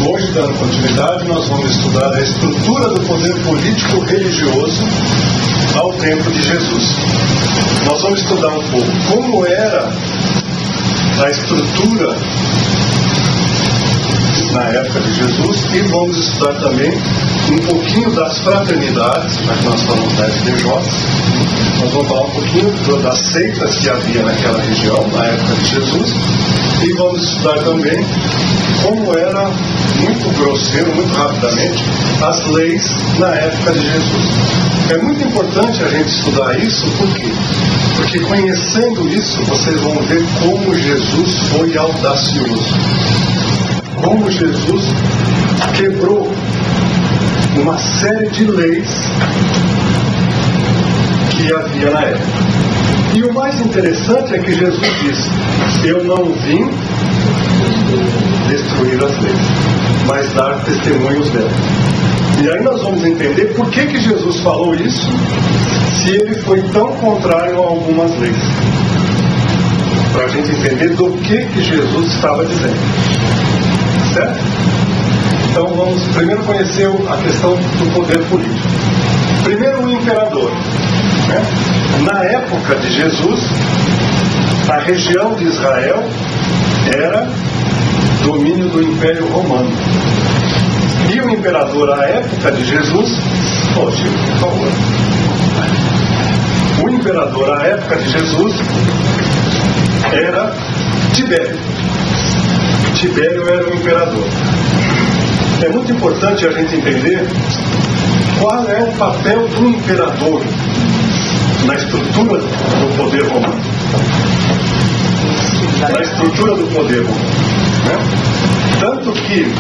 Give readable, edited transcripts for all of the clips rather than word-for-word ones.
Hoje, dando continuidade, nós vamos estudar a estrutura do poder político religioso ao tempo de Jesus. Nós vamos estudar um pouco como era a estrutura na época de Jesus e vamos estudar também um pouquinho das fraternidades, já que nós falamos da FDJ. Nós vamos falar um pouquinho das seitas que havia naquela região, na época de Jesus, e vamos estudar também como era, muito grosseiro, muito rapidamente, as leis na época de Jesus. É muito importante a gente estudar isso, por quê? Porque conhecendo isso, vocês vão ver como Jesus foi audacioso. Como Jesus quebrou uma série de leis que havia na época. E o mais interessante é que Jesus disse: eu não vim destruir as leis, mas dar testemunhos delas. E aí nós vamos entender por que Jesus falou isso, se ele foi tão contrário a algumas leis. Para a gente entender do que Jesus estava dizendo. Certo? Então vamos primeiro conhecer a questão do poder político. Primeiro, o imperador. Na época de Jesus, a região de Israel era domínio do Império Romano. E o imperador à época de Jesus, por favor. O imperador à época de Jesus era Tibério. Tibério era o imperador. É muito importante a gente entender qual é o papel do imperador na estrutura do poder romano. Na estrutura do poder romano. Tanto que,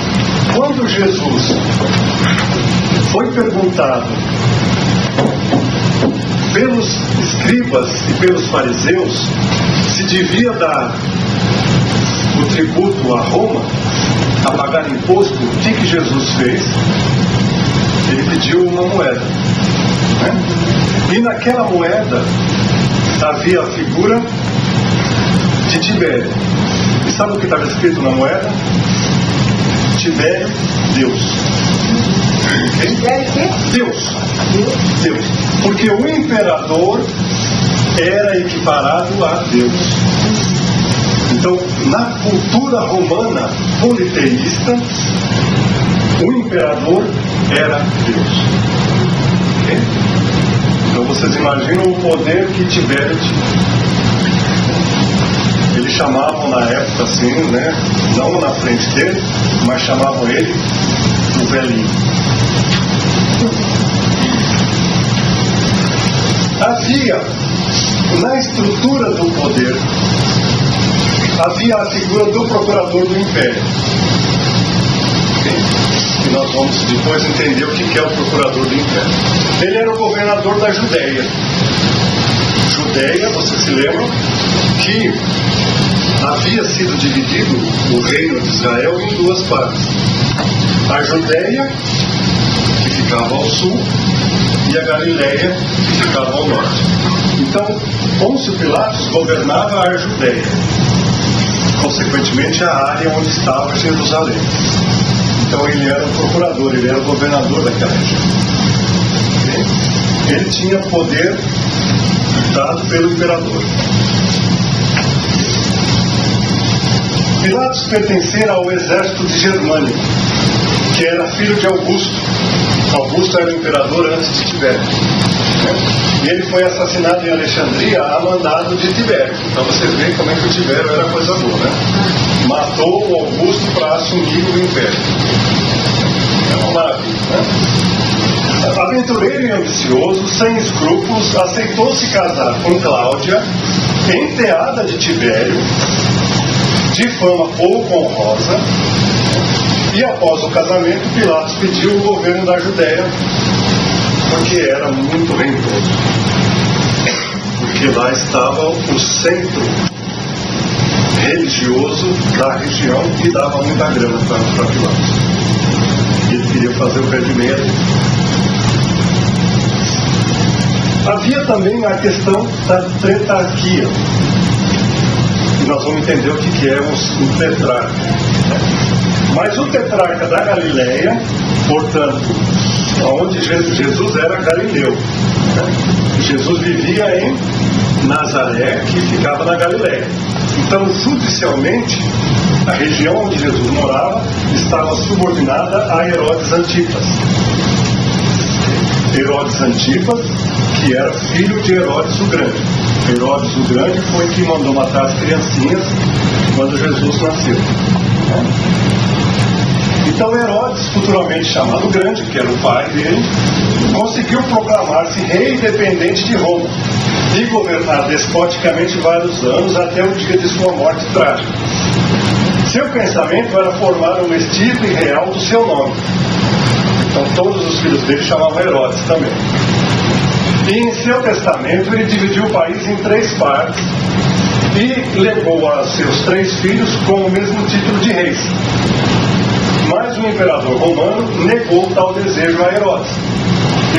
quando Jesus foi perguntado pelos escribas e pelos fariseus se devia dar o tributo a Roma, a pagar imposto, o que Jesus fez? Ele pediu uma moeda. E naquela moeda havia a figura de Tibério. E sabe o que estava escrito na moeda? Tibério, Deus. Deus. Deus. Porque o imperador era equiparado a Deus. Então, na cultura romana politeísta, o imperador era Deus. Okay? Então vocês imaginam o poder que Tibério tinha. Eles chamavam na época assim, não na frente dele, mas chamavam ele o velhinho. Havia, na estrutura do poder, havia a figura do procurador do império. E nós vamos depois entender o que é o procurador do império. Ele era o governador da Judéia. Judéia, vocês se lembram, que havia sido dividido o reino de Israel em duas partes. A Judéia, que ficava ao sul, e a Galileia, que ficava ao norte. Então, Pôncio Pilatos governava a Judéia, consequentemente a área onde estava Jerusalém. Então ele era o procurador, ele era o governador daquela região. Ele tinha poder dado pelo imperador. Pilatos pertencia ao exército de Germânico, que era filho de Augusto. Augusto era o imperador antes de Tibério. E ele foi assassinado em Alexandria a mandado de Tibério. Então vocês veem como é que o Tibério era coisa boa, Matou o Augusto para assumir o império. É uma maravilha, Aventureiro e ambicioso, sem escrúpulos, aceitou se casar com Cláudia, enteada de Tibério, de fama pouco honrosa, e após o casamento, Pilatos pediu o governo da Judéia, porque era muito rentoso. Porque lá estava o centro religioso da região que dava muita grana para Pilatos. Ele queria fazer o pé de meia. Havia também a questão da tetrarquia. E nós vamos entender o que é um tetrarca. Mas o tetrarca da Galileia, portanto, onde Jesus era galileu, né? Jesus vivia em Nazaré, que ficava na Galileia. Então, judicialmente, a região onde Jesus morava estava subordinada a Herodes Antipas. Herodes Antipas, que era filho de Herodes o Grande. Herodes o Grande foi quem mandou matar as criancinhas quando Jesus nasceu. Então Herodes, futuramente chamado Grande, que era o pai dele, conseguiu proclamar-se rei independente de Roma e governar despoticamente vários anos até o dia de sua morte trágica. Seu pensamento era formar uma estirpe real do seu nome. Então todos os filhos dele chamavam Herodes também. E em seu testamento ele dividiu o país em 3 partes e legou a seus 3 filhos com o mesmo título de reis. Mas o imperador romano negou tal desejo a Herodes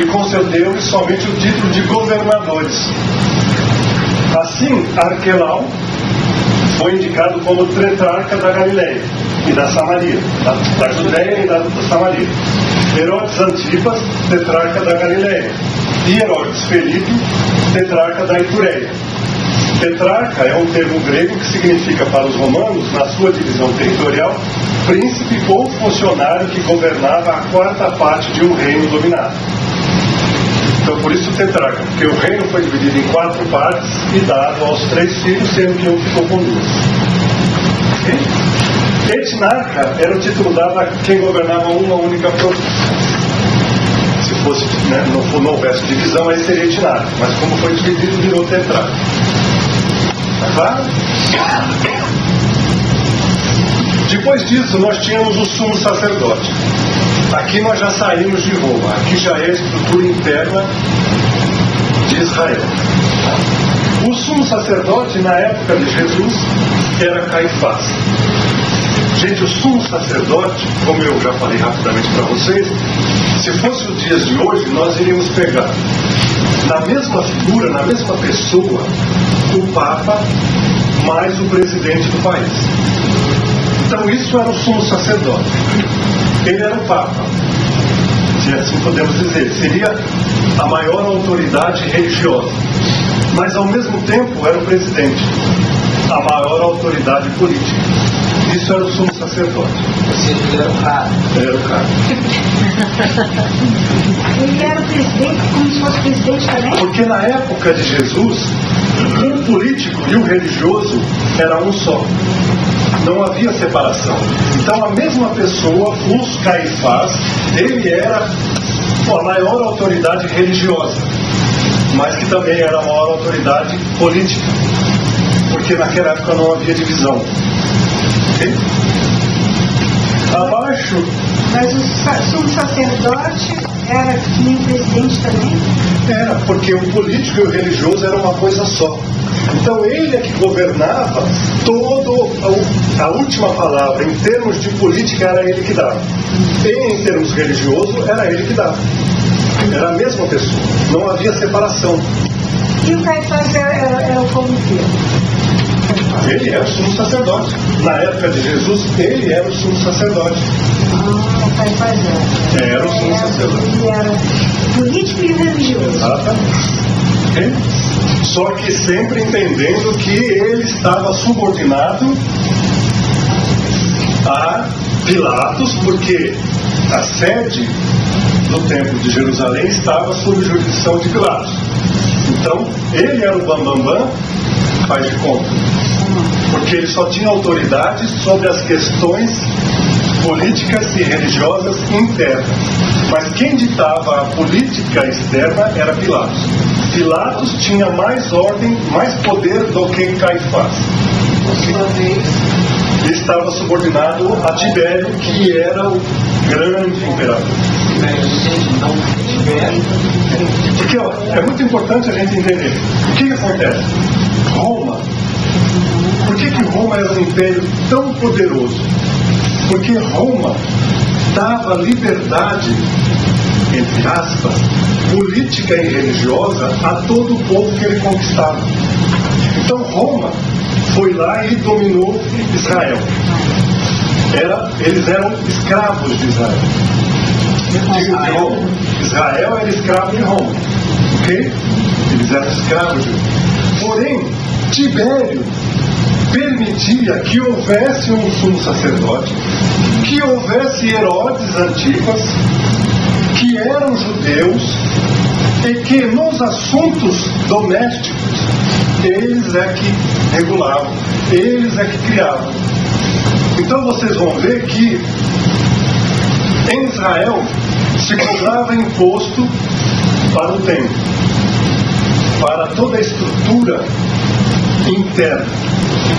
e concedeu-lhe somente o título de governadores. Assim, Arquelau foi indicado como tetrarca da Galileia e da Samaria, da Judéia e da Samaria. Herodes Antipas, tetrarca da Galileia, e Herodes Felipe, tetrarca da Itureia. Tetrarca é um termo grego que significa para os romanos, na sua divisão territorial, príncipe ou funcionário que governava a 4ª parte de um reino dominado. Então, por isso tetrarca, porque o reino foi dividido em 4 partes e dado aos 3 filhos, sendo que um ficou com 2. Etnarca era o título dado a quem governava uma única província. Se fosse, não houvesse divisão, aí seria etnarca, mas como foi dividido, virou tetrarca. Tá claro? Depois disso, nós tínhamos o sumo sacerdote. Aqui nós já saímos de Roma. Aqui já é a estrutura interna de Israel. O sumo sacerdote, na época de Jesus, era Caifás. Gente, o sumo sacerdote, como eu já falei rapidamente para vocês, se fosse os dias de hoje, nós iríamos pegar na mesma figura, na mesma pessoa, o Papa mais o presidente do país. Então isso era o sumo sacerdote. Ele era o Papa, se assim podemos dizer. Seria a maior autoridade religiosa, mas ao mesmo tempo era o presidente, a maior autoridade política. Isso era o sumo sacerdote. Ele era o cara. Ele era o cara. Ele era o presidente, como se fosse presidente também? Porque na época de Jesus, o político e o religioso era um só. Não havia separação. Então a mesma pessoa, os Caifás, ele era a maior autoridade religiosa, mas que também era a maior autoridade política, porque naquela época não havia divisão. Okay? Abaixo. Mas o sumo sacerdote era que nem presidente também? Era, porque o político e o religioso era uma coisa só. Então ele é que governava todo, a última palavra em termos de política era ele que dava. E em termos religiosos era ele que dava. Era a mesma pessoa, não havia separação. E o Caifás era o como que? Ele era o sumo sacerdote. Na época de Jesus, ele era o sumo sacerdote. O Caifás era. Era o sumo sacerdote. Ele era político e religioso. Exatamente. Só que sempre entendendo que ele estava subordinado a Pilatos, porque a sede do templo de Jerusalém estava sob jurisdição de Pilatos. Então, ele era o bambambam, faz de conta. Porque ele só tinha autoridade sobre as questões políticas e religiosas internas. Mas quem ditava a política externa era Pilatos. Pilatos tinha mais ordem, mais poder do que Caifás. Ele estava subordinado a Tibério, que era o grande imperador. Porque é muito importante a gente entender o que acontece. Roma, por que Roma era um império tão poderoso? Porque Roma dava liberdade, entre aspas, política e religiosa a todo o povo que ele conquistava. Então Roma foi lá e dominou Israel. Eles eram escravos de Israel. De Roma. Israel era escravo de Roma. Ok? Eles eram escravos de Roma. Porém, Tibério permitia que houvesse um sumo sacerdote, que houvesse Herodes Antipas, que eram judeus, e que nos assuntos domésticos eles é que regulavam, eles é que criavam. Então vocês vão ver que em Israel se cobrava imposto para o templo, para toda a estrutura interna,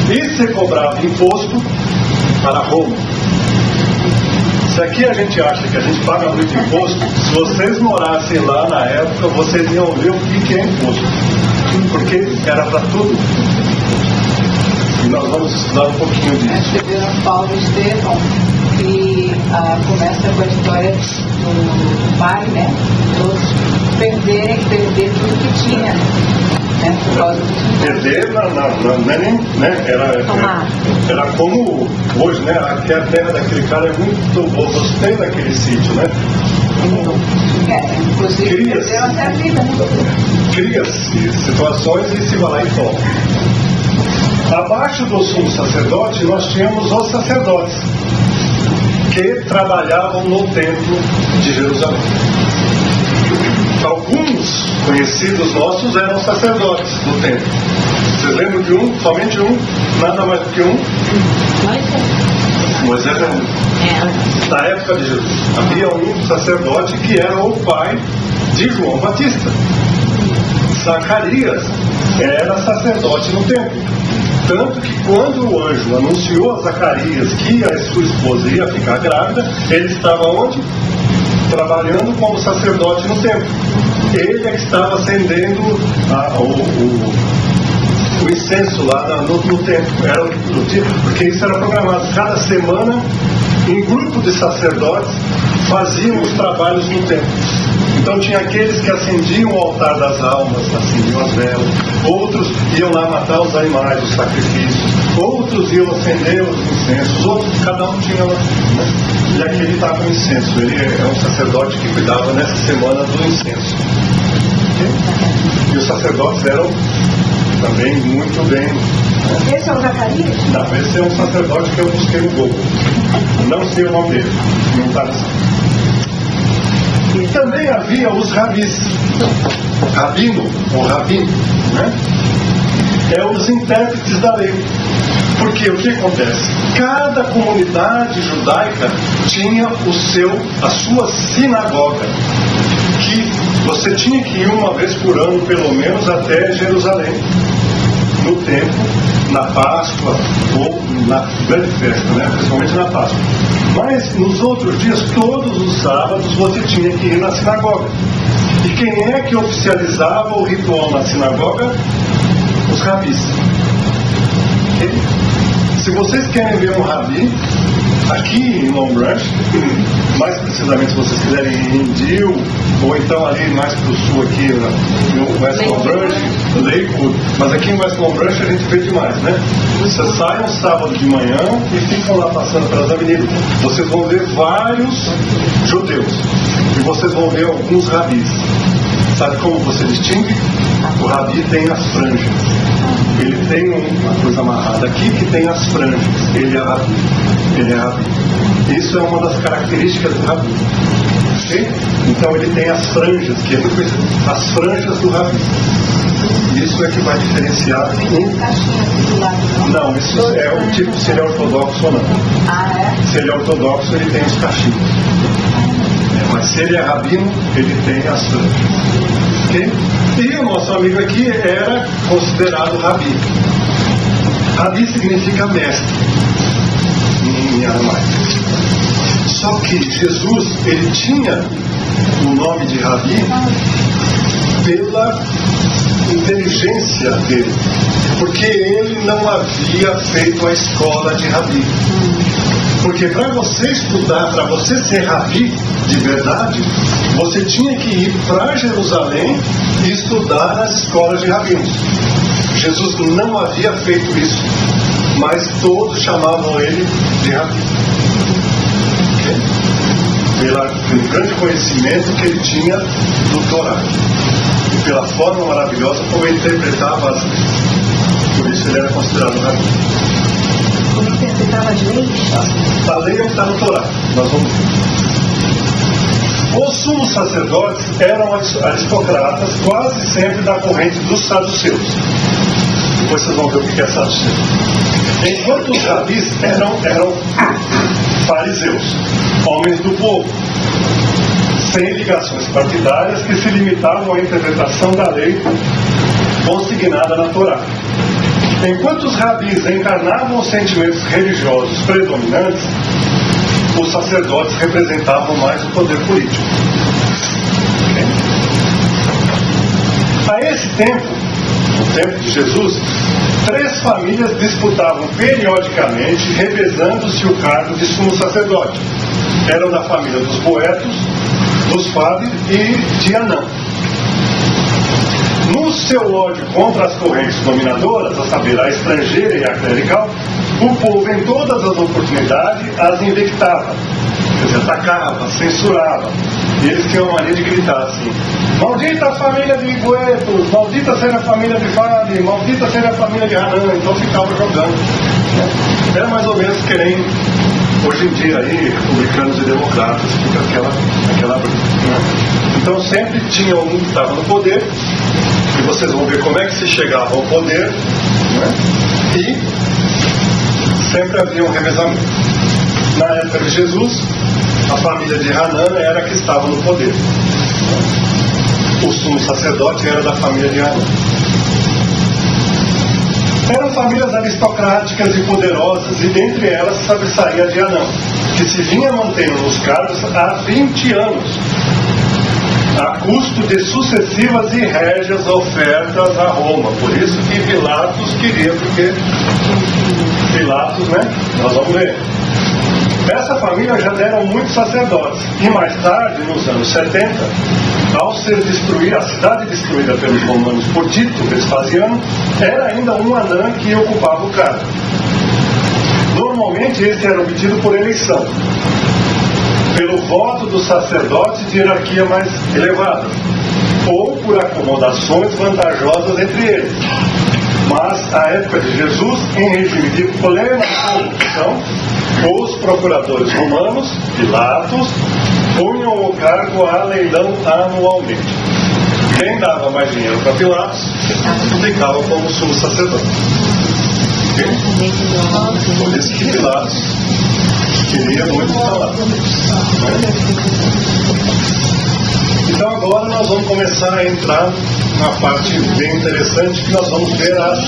e se cobrava imposto para Roma. Se aqui a gente acha que a gente paga muito imposto, se vocês morassem lá na época, vocês iam ver o que é imposto, porque era para tudo. E nós vamos estudar um pouquinho disso. Você vê no Paulo e Estevão, que começa com a história do pai, né? Todos perder tudo que tinha, né? Por causa do... Perder, não é nem, né? Era como hoje, né? Aqui a terra daquele cara é muito boa, gostei daquele sítio, né? Inclusive, perdeu até a vida, né? Cria-se situações e se vai lá e toma. Abaixo do sumo sacerdote, nós tínhamos os sacerdotes, que trabalhavam no templo de Jerusalém. Alguns conhecidos nossos eram sacerdotes do templo. Vocês lembram de um? Somente um? Nada mais do que um? Moisés era um. Na época de Jesus, havia um sacerdote que era o pai de João Batista. Zacarias era sacerdote no templo. Tanto que quando o anjo anunciou a Zacarias que a sua esposa ia ficar grávida, ele estava onde? Trabalhando como sacerdote no templo. Ele é que estava acendendo o incenso lá no templo. Era porque isso era programado. Cada semana, um grupo de sacerdotes faziam os trabalhos no templo. Então tinha aqueles que acendiam o altar das almas, acendiam as velas. Outros iam lá matar os animais, os sacrifícios. Outros iam acender os incensos. Outros, cada um tinha, né? E aquele estava com incenso. Ele é um sacerdote que cuidava nessa semana do incenso. Okay? E os sacerdotes eram também muito bem. Esse é o Zacarias? Não, esse é um sacerdote que eu busquei no Google. Não sei o nome dele. Não está assim. E também havia os rabis. Rabino, ou rabino, né? É os intérpretes da lei. Porque o que acontece? Cada comunidade judaica tinha a sua sinagoga, que você tinha que ir uma vez por ano, pelo menos, até Jerusalém, no templo, na Páscoa ou na grande festa, né? Principalmente na Páscoa. Mas nos outros dias, todos os sábados, você tinha que ir na sinagoga. E quem é que oficializava o ritual na sinagoga? Os rabis. Se vocês querem ver um rabi, aqui em Long Branch, mais precisamente se vocês quiserem ir em Deal, ou então ali mais para o sul aqui, no West Long Branch, Lakewood, mas aqui em West Long Branch a gente vê demais, né? Vocês saem um sábado de manhã e ficam lá passando pelas avenidas. Vocês vão ver vários judeus e vocês vão ver alguns rabis. Sabe como você distingue? O rabi tem as franjas. Ele tem uma coisa amarrada aqui que tem as franjas. Ele é rabi. Ele é rabi. Isso é uma das características do rabi. Okay? Então ele tem as franjas, que é as franjas do rabi. Isso é que vai diferenciar Não, isso é o tipo se ele é ortodoxo ou não. Se ele é ortodoxo, ele tem os cachinhos. Mas se ele é rabino, ele tem as franjas. Okay? E o nosso amigo aqui era considerado rabi. Rabi significa mestre em aramaico. Só que Jesus, ele tinha o nome de rabi pela inteligência dele, porque ele não havia feito a escola de rabi. Porque para você estudar, para você ser rabi de verdade, você tinha que ir para Jerusalém e estudar nas escolas de rabinos. Jesus não havia feito isso, mas todos chamavam ele de rabi. pelo grande conhecimento que ele tinha do Torá e pela forma maravilhosa como ele interpretava as leis. Por isso ele era considerado rabi. Como interpretava as leis? A lei é o que está no Torá. Nós vamos ver. Os sumos sacerdotes eram aristocratas, quase sempre da corrente dos saduceus. Depois vocês vão ver o que é saduceu. Enquanto os rabis eram fariseus, homens do povo, sem ligações partidárias, que se limitavam à interpretação da lei consignada na Torá. Enquanto os rabis encarnavam os sentimentos religiosos predominantes, os sacerdotes representavam mais o poder político. A esse tempo, no tempo de Jesus, 3 famílias disputavam periodicamente, revezando-se o cargo de sumo sacerdote. Eram da família dos Boetos, dos Fábio e de Anã. No seu ódio contra as correntes dominadoras, a saber, a estrangeira e a clerical, o povo, em todas as oportunidades, as invectava, quer dizer, atacava, censurava. E eles tinham a mania de gritar assim: maldita a família de Boetos, maldita seja a família de Fábio, maldita seja a família de Anã. Então ficava jogando, né? Era mais ou menos que nem hoje em dia aí, republicanos e democratas, fica aquela briga, né? Então sempre tinha um que estava no poder, e vocês vão ver como é que se chegava ao poder, né? E sempre havia um revezamento. Na época de Jesus, a família de Hanã era a que estava no poder. O sumo sacerdote era da família de Hanã. Eram famílias aristocráticas e poderosas, e dentre elas sobressaía a de Hanã, que se vinha mantendo nos cargos há 20 anos, a custo de sucessivas e régias ofertas a Roma. Por isso que Pilatos queria, porque Pilatos, né? Nós vamos ver. Essa família já deram muitos sacerdotes, e mais tarde, nos anos 70, ao ser a cidade destruída pelos romanos por Tito Vespasiano, era ainda um Anã que ocupava o cargo. Normalmente esse era obtido por eleição, pelo voto dos sacerdotes de hierarquia mais elevada, ou por acomodações vantajosas entre eles. Mas, à época de Jesus, em regime de plena corrupção, os procuradores romanos, Pilatos, punham o cargo a leilão anualmente. Quem dava mais dinheiro para Pilatos ficava como sumo sacerdote. Por isso que Pilatos queria muito falar. Então agora nós vamos começar a entrar na parte bem interessante, que nós vamos ver as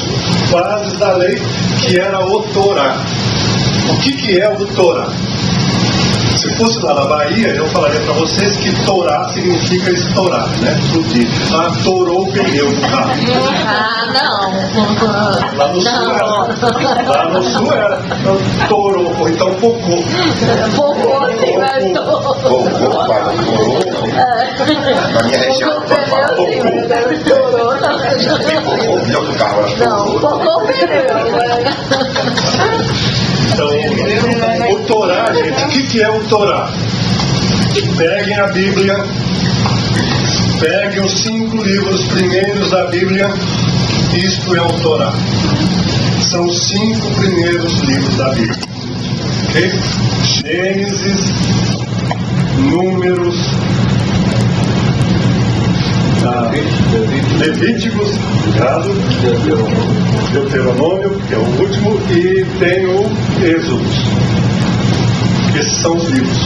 bases da lei, que era o Torá. O que é o Torá? Se fosse lá na Bahia, eu falaria para vocês que Torá significa estourar, né? Explodir. Torou o pneu do carro. Não. Lá no sul era. Lá no sul era. Torou, ou então pocou. Pocou, sim, mas torou. Na minha região, Torou, o pneu do carro era não, pocou o pneu. Então, o Torá, gente, o que é o Torá? Peguem a Bíblia, peguem os 5 livros primeiros da Bíblia, isto é o Torá. São os 5 primeiros livros da Bíblia. Okay? Gênesis, Números, Levíticos, Deuteronômio, que é o último, e tem o Êxodo. Esses são os livros.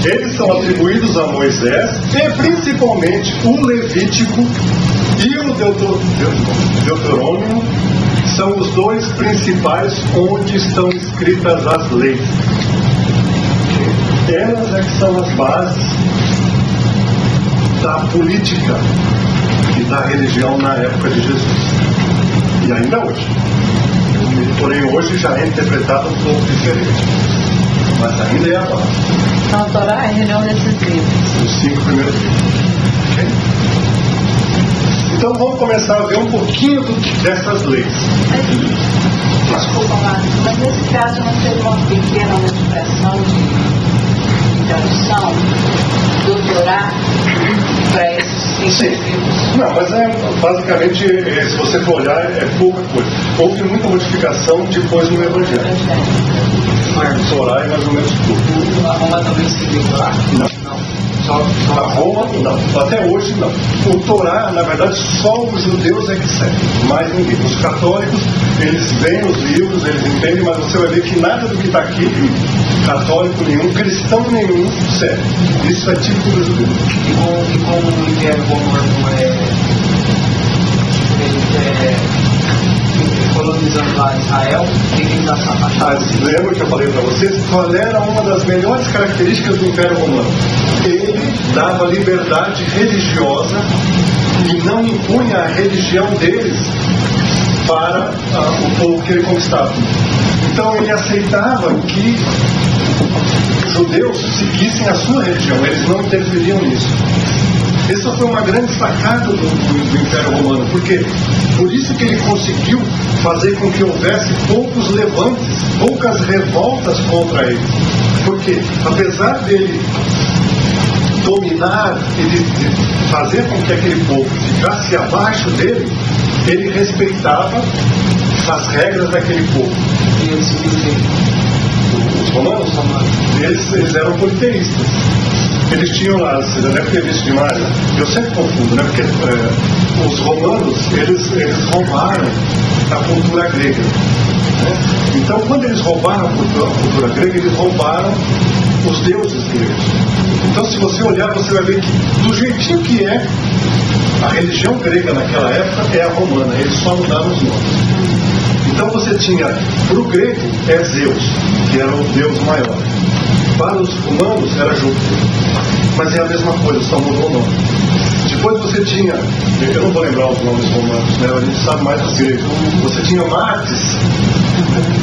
Eles são atribuídos a Moisés, e principalmente o Levítico e o Deuteronômio são os 2 principais onde estão escritas as leis. Elas é que são as bases da política e da religião na época de Jesus. E ainda hoje. Porém, hoje já é interpretado um pouco diferente. Mas ainda é a base. Então a Torá é a reunião desses livros. Os 5 primeiros livros. Okay? Então vamos começar a ver um pouquinho dessas leis. Desculpa, Marcos, mas nesse caso não teve uma pequena modificação de tradução? tradução do Torá para esses Sim. livros? Não, mas basicamente, se você for olhar, é pouca coisa. Houve muita modificação depois no Evangelho. O Torá é mais ou menos tudo. A Roma também seguiu o Torá? Não. A Roma, não. Até hoje, não. O Torá, na verdade, só os judeus é que seguem, mais ninguém. Os católicos, eles veem os livros, eles entendem, mas você vai ver que nada do que está aqui, católico nenhum, cristão nenhum, segue. Isso é típico dos judeus. E com o Império Romano colonizando lá Israel, o que eles achavam? Lembra que eu falei para vocês? Qual era uma das melhores características do Império Romano? Ele dava liberdade religiosa e não impunha a religião deles para o povo que ele conquistava. Então ele aceitava que os judeus seguissem a sua religião, eles não interferiam nisso. Essa foi uma grande sacada do Império Romano, porque por isso que ele conseguiu fazer com que houvesse poucos levantes, poucas revoltas contra ele. Porque apesar dele dominar e de fazer com que aquele povo ficasse abaixo dele, ele respeitava as regras daquele povo. E eles seguiram Os romanos, eles eram politeístas. Eles tinham lá, você já deve ter visto demais, eu sempre confundo, né? Porque os romanos, eles roubaram a cultura grega. Né? Então, quando eles roubaram a cultura grega, eles roubaram os deuses gregos. Então, se você olhar, você vai ver que, do jeitinho que é, a religião grega naquela época é a romana, eles só mudaram os nomes. Então você tinha, para o grego, é Zeus, que era o deus maior. Para os romanos era Júpiter. Mas é a mesma coisa, só mudou o nome. Depois você tinha, eu não vou lembrar os nomes romanos, né? A gente sabe mais dos gregos. Você tinha Martes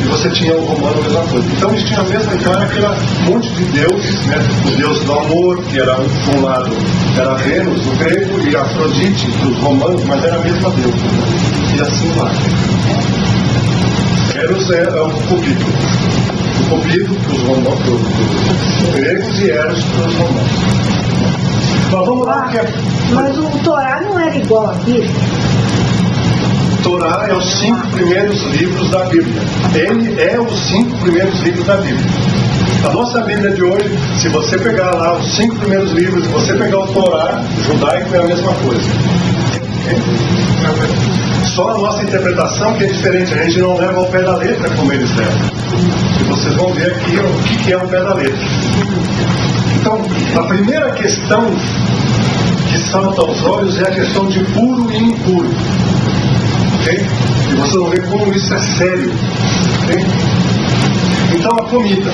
e você tinha o romano, a mesma coisa. Então eles tinham a mesma, então era aquele monte de deuses, né? O deus do amor, que era um lado, era Vênus, o grego, e Afrodite, para os romanos, mas era a mesma deusa. E assim vai. Eros é o Cupido. O Cupido para os romanos, para os gregos, e Eros para os romanos. Mas vamos lá, que Mas o Torá não era igual à Bíblia? Torá é os 5 primeiros livros da Bíblia. Ele é os 5 primeiros livros da Bíblia. A nossa Bíblia de hoje, se você pegar lá os 5 primeiros livros, se você pegar o Torá judaico, é a mesma coisa. Só a nossa interpretação que é diferente, a gente não leva ao pé da letra como eles levam. E vocês vão ver aqui o que é o pé da letra. Então, a primeira questão que salta aos olhos é a questão de puro e impuro. Okay? E vocês vão ver como isso é sério. Okay? Então, a comida.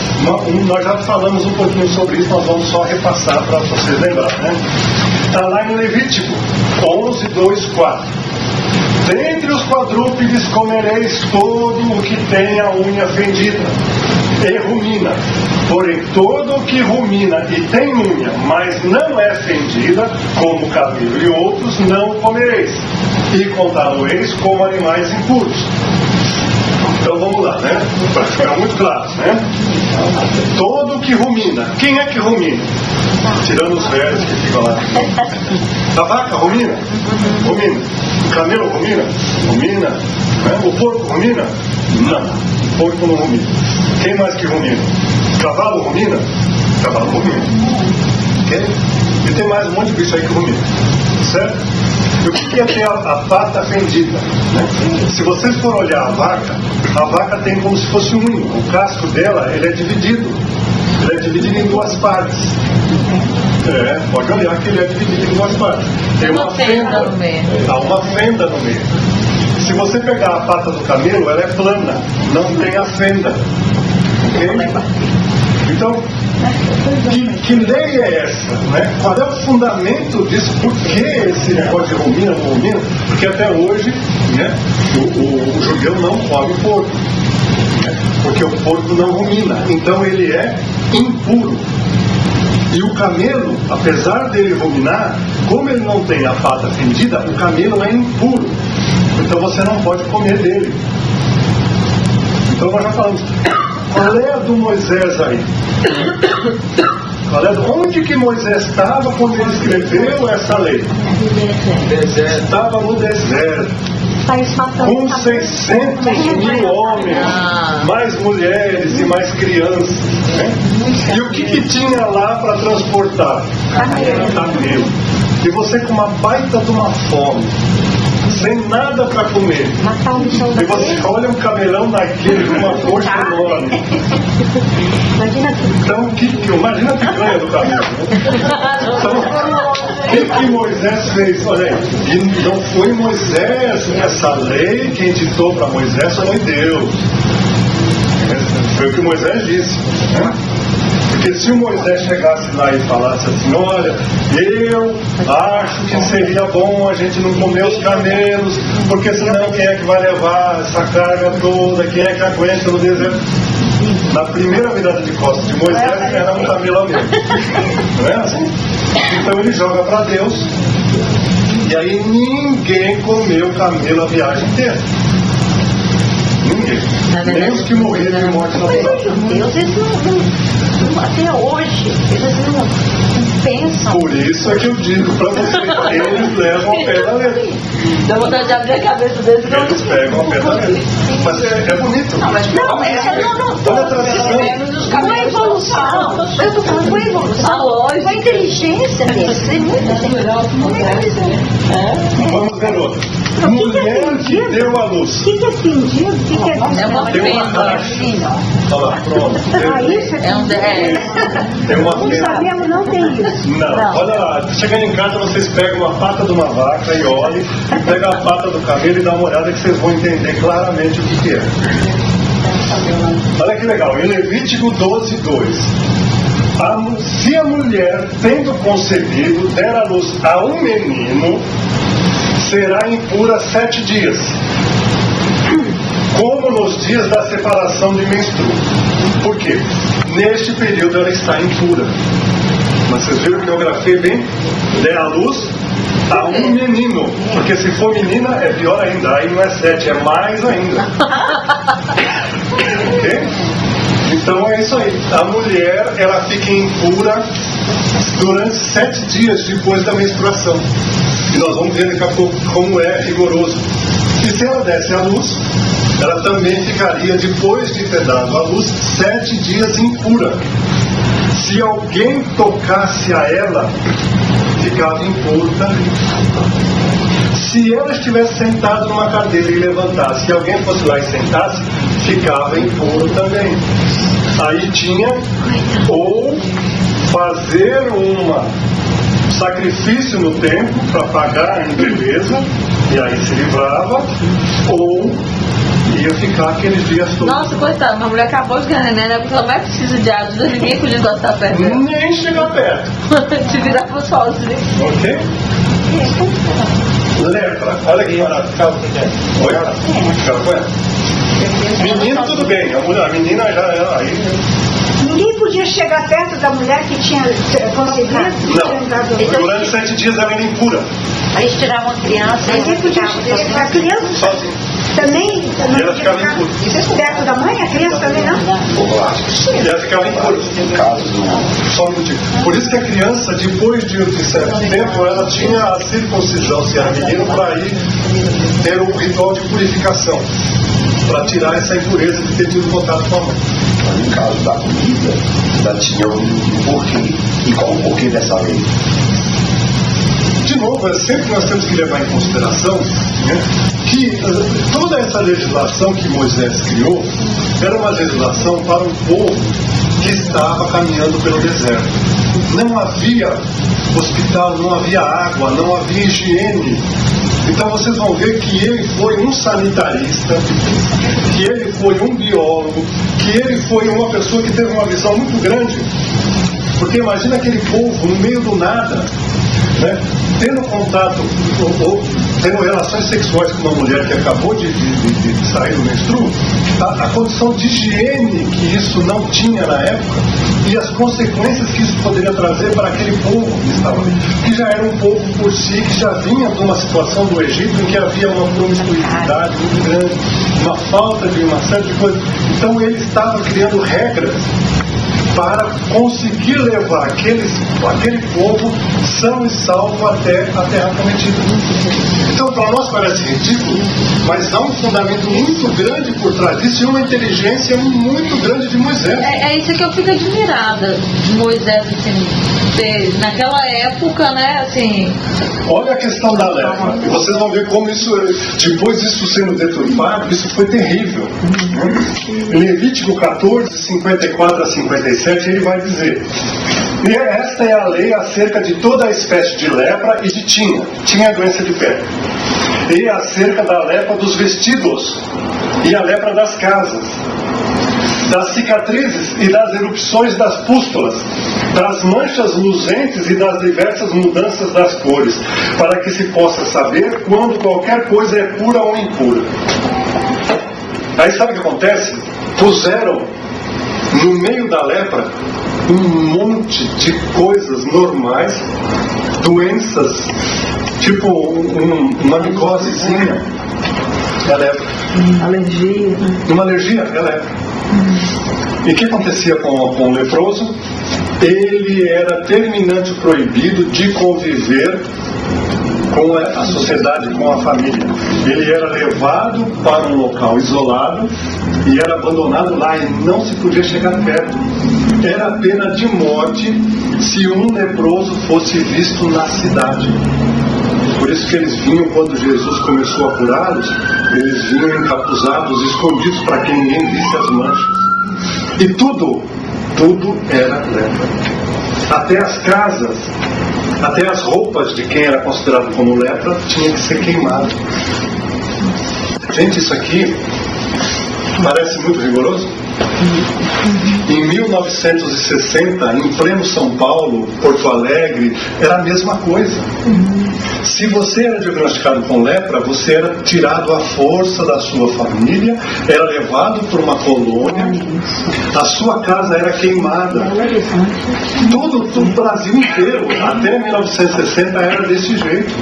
Nós já falamos um pouquinho sobre isso, nós vamos só repassar para vocês lembrarem. Né? Está lá em Levítico 11, 2, 4. Dentre os quadrúpedes comereis todo o que tem a unha fendida e rumina. Porém, todo o que rumina e tem unha, mas não é fendida, como o camelo e outros, não comereis. E contá-lo-eis como animais impuros. Então vamos lá, né? Para ficar muito claro, né? Todo o que rumina. Quem é que rumina? Tirando os velhos que ficam lá. A vaca rumina? Rumina. O camelo rumina? Rumina. Né? O porco rumina? Não. O porco não rumina. Quem mais que rumina? Cavalo rumina? Cavalo rumina. Ok? E tem mais um monte de bicho aí que rumina. Certo? E o que é ter a pata fendida? Né? Se vocês forem olhar a vaca tem como se fosse um unha. O casco dela, ele é dividido. Ele é dividido em 2 partes. Pode olhar que ele é dividido em 2 partes. Tem uma fenda no meio. Há uma fenda no meio. Se você pegar a pata do camelo, ela é plana, não tem a fenda. Ok? Então, que lei é essa? Né? Qual é o fundamento disso? Por que esse negócio de rumina, não rumina? Porque até hoje, né, o judeu não come porco. Né? Porque o porco não rumina. Então ele é impuro. E o camelo, apesar dele ruminar, como ele não tem a pata fendida, o camelo é impuro. Então você não pode comer dele. Então nós já falamos. Qual é a do Moisés aí? Onde que Moisés estava quando ele escreveu essa lei? Deserto. Estava no deserto, com 600.000 homens, mais mulheres e mais crianças, né? E o que tinha lá para transportar? Camelo. E você com uma baita de uma fome, sem nada para comer, e você olha um camelão daquele com uma força enorme. Então, imagina a picanha do camelo, né? Então, o que Moisés fez? Olha aí, e não foi Moisés, essa lei quem ditou para Moisés foi Deus. Foi o que Moisés disse, né? Porque se o Moisés chegasse lá e falasse assim, olha, eu acho que seria bom a gente não comer os camelos, porque senão quem é que vai levar essa carga toda, quem é que aguenta no deserto? Na primeira virada de costas de Moisés era um camelo mesmo. Não é assim? Então ele joga para Deus, e aí ninguém comeu camelo a viagem inteira. Ninguém. Nem os que morreram de morte natural. Deus, eles não, até hoje, eles não pensam. Por isso é que eu digo para você, eles levam a pé da letra. Dá vontade de abrir a cabeça deles. Eles pegam a pé da letra. Mas é bonito. Não, Olha a tradição. Não é evolução. Eu estou falando com evolução. Com a inteligência deles. É muito Vamos ver outra. Mulher que deu à luz. O que é fingido? O que é É uma Tem uma pena. caixa. Olha lá, pronto. isso? É um 10. Tem uma Não pena. sabemos, não tem isso. Não, olha lá, chegando em casa vocês pegam uma pata de uma vaca e olhem, pegam a pata do camelo e dá uma olhada que vocês vão entender claramente o que é. Olha que legal, em Levítico 12:2, se a mulher, tendo concebido, der à luz a um menino, será impura 7 dias, como nos dias da separação de menstruo. Por quê? Neste período ela está impura. Mas vocês viram que eu grafei bem? Der à luz a um menino. Porque se for menina é pior ainda. Aí não é 7, é mais ainda. Ok? Então é isso aí. A mulher, ela fica impura durante 7 dias depois da menstruação. E nós vamos ver daqui a pouco como é rigoroso. E se ela desse à luz, ela também ficaria, depois de ter dado à luz, 7 dias impura. Se alguém tocasse a ela, ficava impuro também. Se ela estivesse sentada numa cadeira e levantasse, se alguém fosse lá e sentasse, ficava impuro também. Aí tinha ou fazer sacrifício no templo para pagar a impureza, e aí se livrava, ou ia ficar aqueles dias todos. Nossa, coitada, uma mulher acabou de ganhar neném, né? Porque ela mais precisa de ajuda, ninguém podia gostar perto dela. Nem chega perto. Se virar pro sozinho. Ok? Lepra, olha aqui, olha lá. Fica com ela. Menino, tudo bem, a menina já era aí. Ninguém podia chegar perto da mulher que tinha concebido. Não, durante 7 dias ela era impura. Aí tiravam a criança. Ninguém podia chegar. A criança Sozinha. também E ela ficava impura. perto da mãe, a criança também não. E ela ficava impura. Só um minutinho. Por isso que a criança, depois de certo tempo, ela tinha a circuncisão, se era menino, para ir ter o ritual de purificação, para tirar essa impureza de ter tido contato com a mãe. No caso da comida, já tinha um porquê. E qual o porquê dessa lei? De novo, sempre nós temos que levar em consideração, né, que toda essa legislação que Moisés criou era uma legislação para um povo que estava caminhando pelo deserto. Não havia hospital, não havia água, não havia higiene. Então vocês vão ver que ele foi um sanitarista, que ele foi um biólogo, que ele foi uma pessoa que teve uma visão muito grande. Porque imagina aquele povo no meio do nada, né, tendo contato ou tendo relações sexuais com uma mulher que acabou de sair do menstruo, a condição de higiene que isso não tinha na época e as consequências que isso poderia trazer para aquele povo que estava ali, que já era um povo por si, que já vinha de uma situação do Egito em que havia uma promiscuidade muito grande, uma falta de uma série de coisas. Então ele estava criando regras para conseguir levar aquele povo são e salvo até a terra prometida. Então, para nós parece ridículo, mas há um fundamento muito grande por trás disso e uma inteligência muito grande de Moisés. É isso que eu fico admirada de Moisés, assim, naquela época, né, assim... Olha a questão da lepra, e vocês vão ver como isso, depois disso sendo deturpado, isso foi terrível. Em Levítico 14, 54 a 57, ele vai dizer: e esta é a lei acerca de toda a espécie de lepra e de tinha a doença de pele, e acerca da lepra dos vestidos, e a lepra das casas, das cicatrizes e das erupções das pústulas, das manchas luzentes e das diversas mudanças das cores, para que se possa saber quando qualquer coisa é pura ou impura. Aí sabe o que acontece? Puseram no meio da lepra um monte de coisas normais, doenças, tipo uma micosezinha, é lepra. Alergia. Uma alergia, é lepra. E o que acontecia com o leproso? Ele era terminante proibido de conviver com a sociedade, com a família. Ele era levado para um local isolado e era abandonado lá e não se podia chegar perto. Era pena de morte se um leproso fosse visto na cidade. Por isso que eles vinham, quando Jesus começou a curá-los, eles vinham encapuzados, escondidos, para que ninguém visse as manchas. E tudo era lepra. Até as casas, até as roupas de quem era considerado como lepra tinham que ser queimadas. Gente, isso aqui parece muito rigoroso. Em 1960, em pleno São Paulo, Porto Alegre, era a mesma coisa. Se você era diagnosticado com lepra, você era tirado à força da sua família, era levado para uma colônia, a sua casa era queimada. Todo o Brasil inteiro, até 1960, era desse jeito.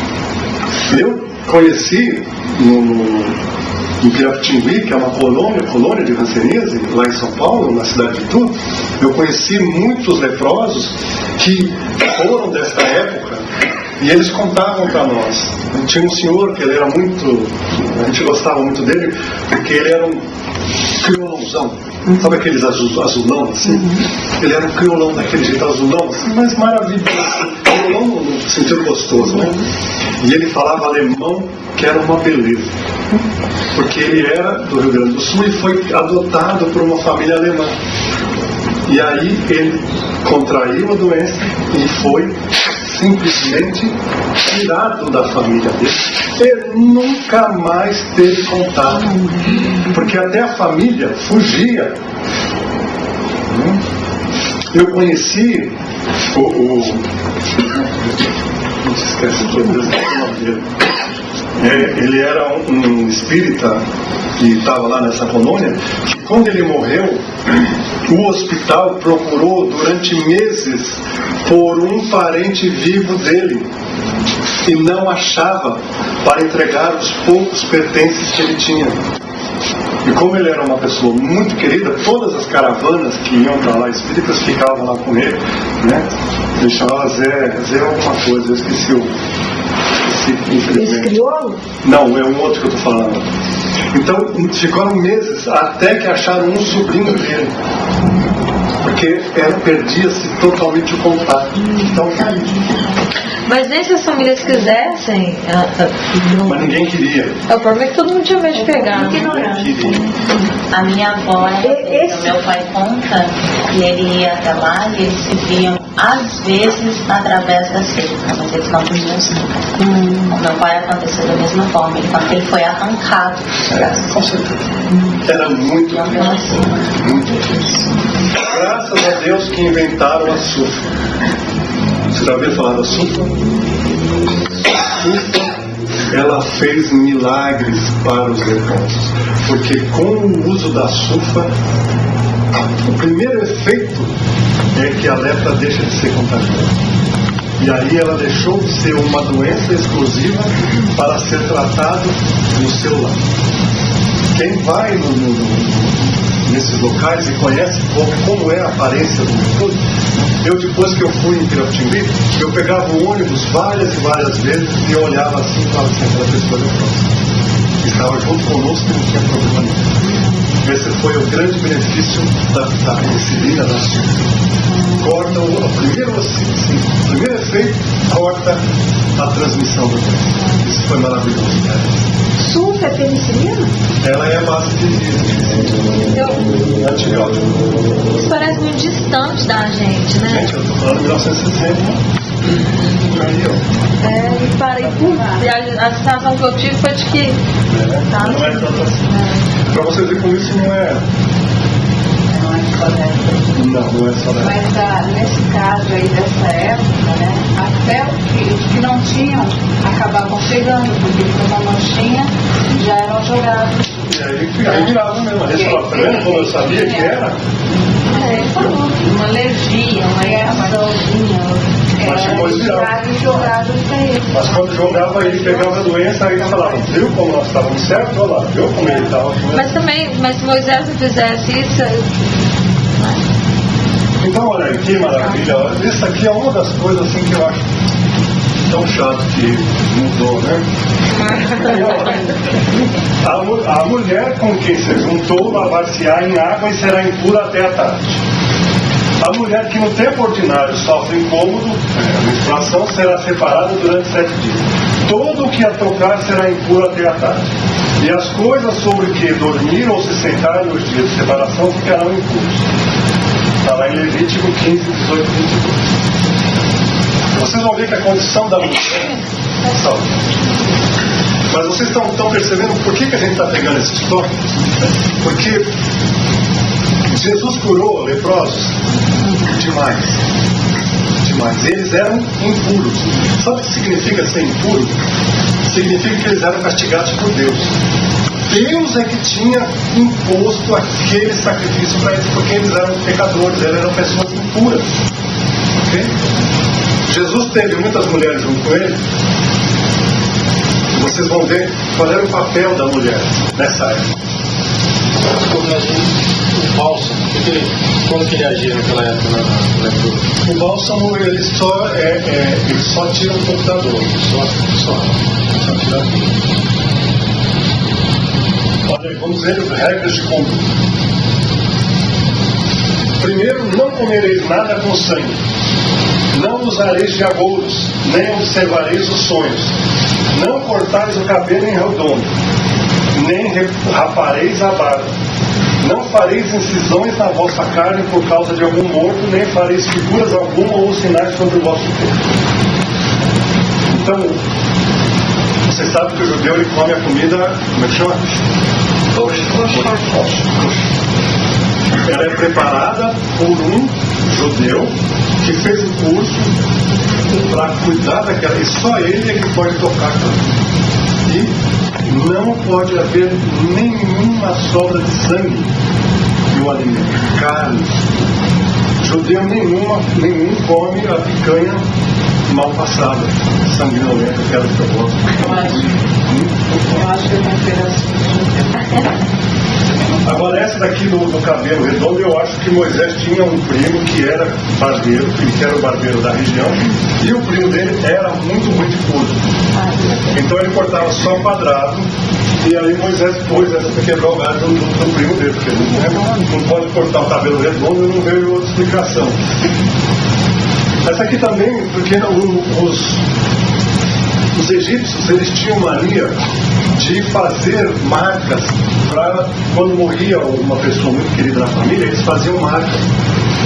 Eu conheci em Pirapitingui, que é uma colônia de ranceníase, lá em São Paulo, na cidade de Itu, eu conheci muitos leprosos que foram dessa época e eles contavam para nós. Tinha um senhor que ele era muito... A gente gostava muito dele porque ele era um criolãozão. Sabe aqueles azulão assim? Ele era um criolão daquele jeito azulão, assim, mas maravilhoso. Criolão no sentido gostoso, né? E ele falava alemão, que era uma beleza. Porque ele era do Rio Grande do Sul e foi adotado por uma família alemã. E aí ele contraiu a doença e foi simplesmente tirado da família dele. Ele nunca mais teve contato, porque até a família fugia. Eu conheci não se esquece de dele. Ele era um espírita que estava lá nessa colônia, que quando ele morreu, o hospital procurou durante meses por um parente vivo dele e não achava para entregar os poucos pertences que ele tinha. E como ele era uma pessoa muito querida, todas as caravanas que iam para lá, espíritas, ficavam lá com ele, né? Ele chamava Zé alguma coisa, eu esqueci o... Esse crioulo? Não, é um outro que eu estou falando. Então, ficaram meses até que acharam um sobrinho dele. Porque perdia-se totalmente o contato. Então, mas nem se as famílias quisessem... mas ninguém queria. O problema é que todo mundo tinha medo de pegar. A minha avó, o meu pai conta que ele ia até lá e eles se viam às vezes através da cerca, mas eles não podiam nunca. O meu pai aconteceu da mesma forma, então ele foi arrancado. Com certeza. Era muito difícil. Graças a Deus que inventaram a SUFA. Você já ouviu falar da SUFA? SUFA, ela fez milagres para os leprosos, porque com o uso da SUFA, o primeiro efeito é que a lepra deixa de ser contagiosa. E aí ela deixou de ser uma doença exclusiva para ser tratado no seu lar. Quem vai nesses locais e conhece como é a aparência do leproso. Eu, depois que eu fui em Pirapitingui, eu pegava o ônibus várias e várias vezes e eu olhava assim e falava assim, aquela pessoa leprosa. Que estava junto conosco e não tinha problema nenhum. Esse foi o grande benefício da penicilina, da SUS. Corta o primeiro efeito, corta a transmissão do vírus. Isso foi maravilhoso, né? SUS é penicilina? Ela é a base de antibiótico. Isso parece muito distante da gente, né? Gente, eu estou falando de 1960. Aí, ó. E parei por... A sensação que eu tive foi de que... Não é tanto assim. Para você ver como isso não é... Não é só dessa. Mas nesse caso aí dessa época, né, até os que não tinham acabavam pegando, porque com uma manchinha já eram jogados. E aí virava mesmo. A gente falava, tá vendo como eu sabia que era? Uma alergia, uma reaçãozinha. Mas depois virava. Mas quando jogava, ele pegava a doença, aí falava, viu como nós estávamos certos? Olha lá, viu como ele estava. Mas se Moisés não fizesse isso... Então, olha aí, que maravilha. Isso aqui é uma das coisas assim que eu acho tão chato que mudou, né? A mulher com quem se juntou lavar-se-á em água e será impura até a tarde. A mulher que no tempo ordinário sofre incômodo, a menstruação, será separada durante 7 dias. Todo o que a tocar será impuro até a tarde. E as coisas sobre que dormir ou se sentar nos dias de separação ficarão impuros. Está lá em Levítico 15, 18, 22. Vocês vão ver que a condição da mulher é salva. Mas vocês estão percebendo por que a gente está pegando esses tópicos? Porque Jesus curou leprosos demais. Eles eram impuros. Sabe o que significa ser impuro? Significa que eles eram castigados por Deus. Deus é que tinha imposto aquele sacrifício para eles, porque eles eram pecadores, eles eram pessoas impuras. Okay? Jesus teve muitas mulheres junto com ele. Vocês vão ver qual era o papel da mulher nessa época. O bálsamo, como que ele agia naquela época na leitura? O bálsamo ele só tira um pouco da dor, só tira a dor. Olha aí, vamos ver as regras de conduta. Primeiro, não comereis nada com sangue. Não usareis de agouros, nem observareis os sonhos. Não cortareis o cabelo em redondo, nem rapareis a barba. Não fareis incisões na vossa carne por causa de algum morto, nem fareis figuras alguma ou sinais sobre o vosso corpo. Então, você sabe que o judeu ele come a comida, como é que chama? Kosher. Ela é preparada por um judeu que fez um curso para cuidar daquela, e só ele é que pode tocar aquela. E não pode haver nenhuma sobra de sangue no alimento, carne. Judeu nenhum come a picanha mal passada, sanguinolenta, aquela que eu gosto. Eu acho que eu tenho pedaço. Agora essa daqui do cabelo redondo, eu acho que Moisés tinha um primo que era barbeiro, que era o barbeiro da região, e o primo dele era muito puro. Então ele cortava só quadrado, e aí Moisés pôs essa para quebrar o galho do primo dele, porque não pode cortar o cabelo redondo e não veio outra explicação. Essa aqui também, porque os egípcios, eles tinham mania de fazer marcas para quando morria uma pessoa muito querida na família, eles faziam marcas,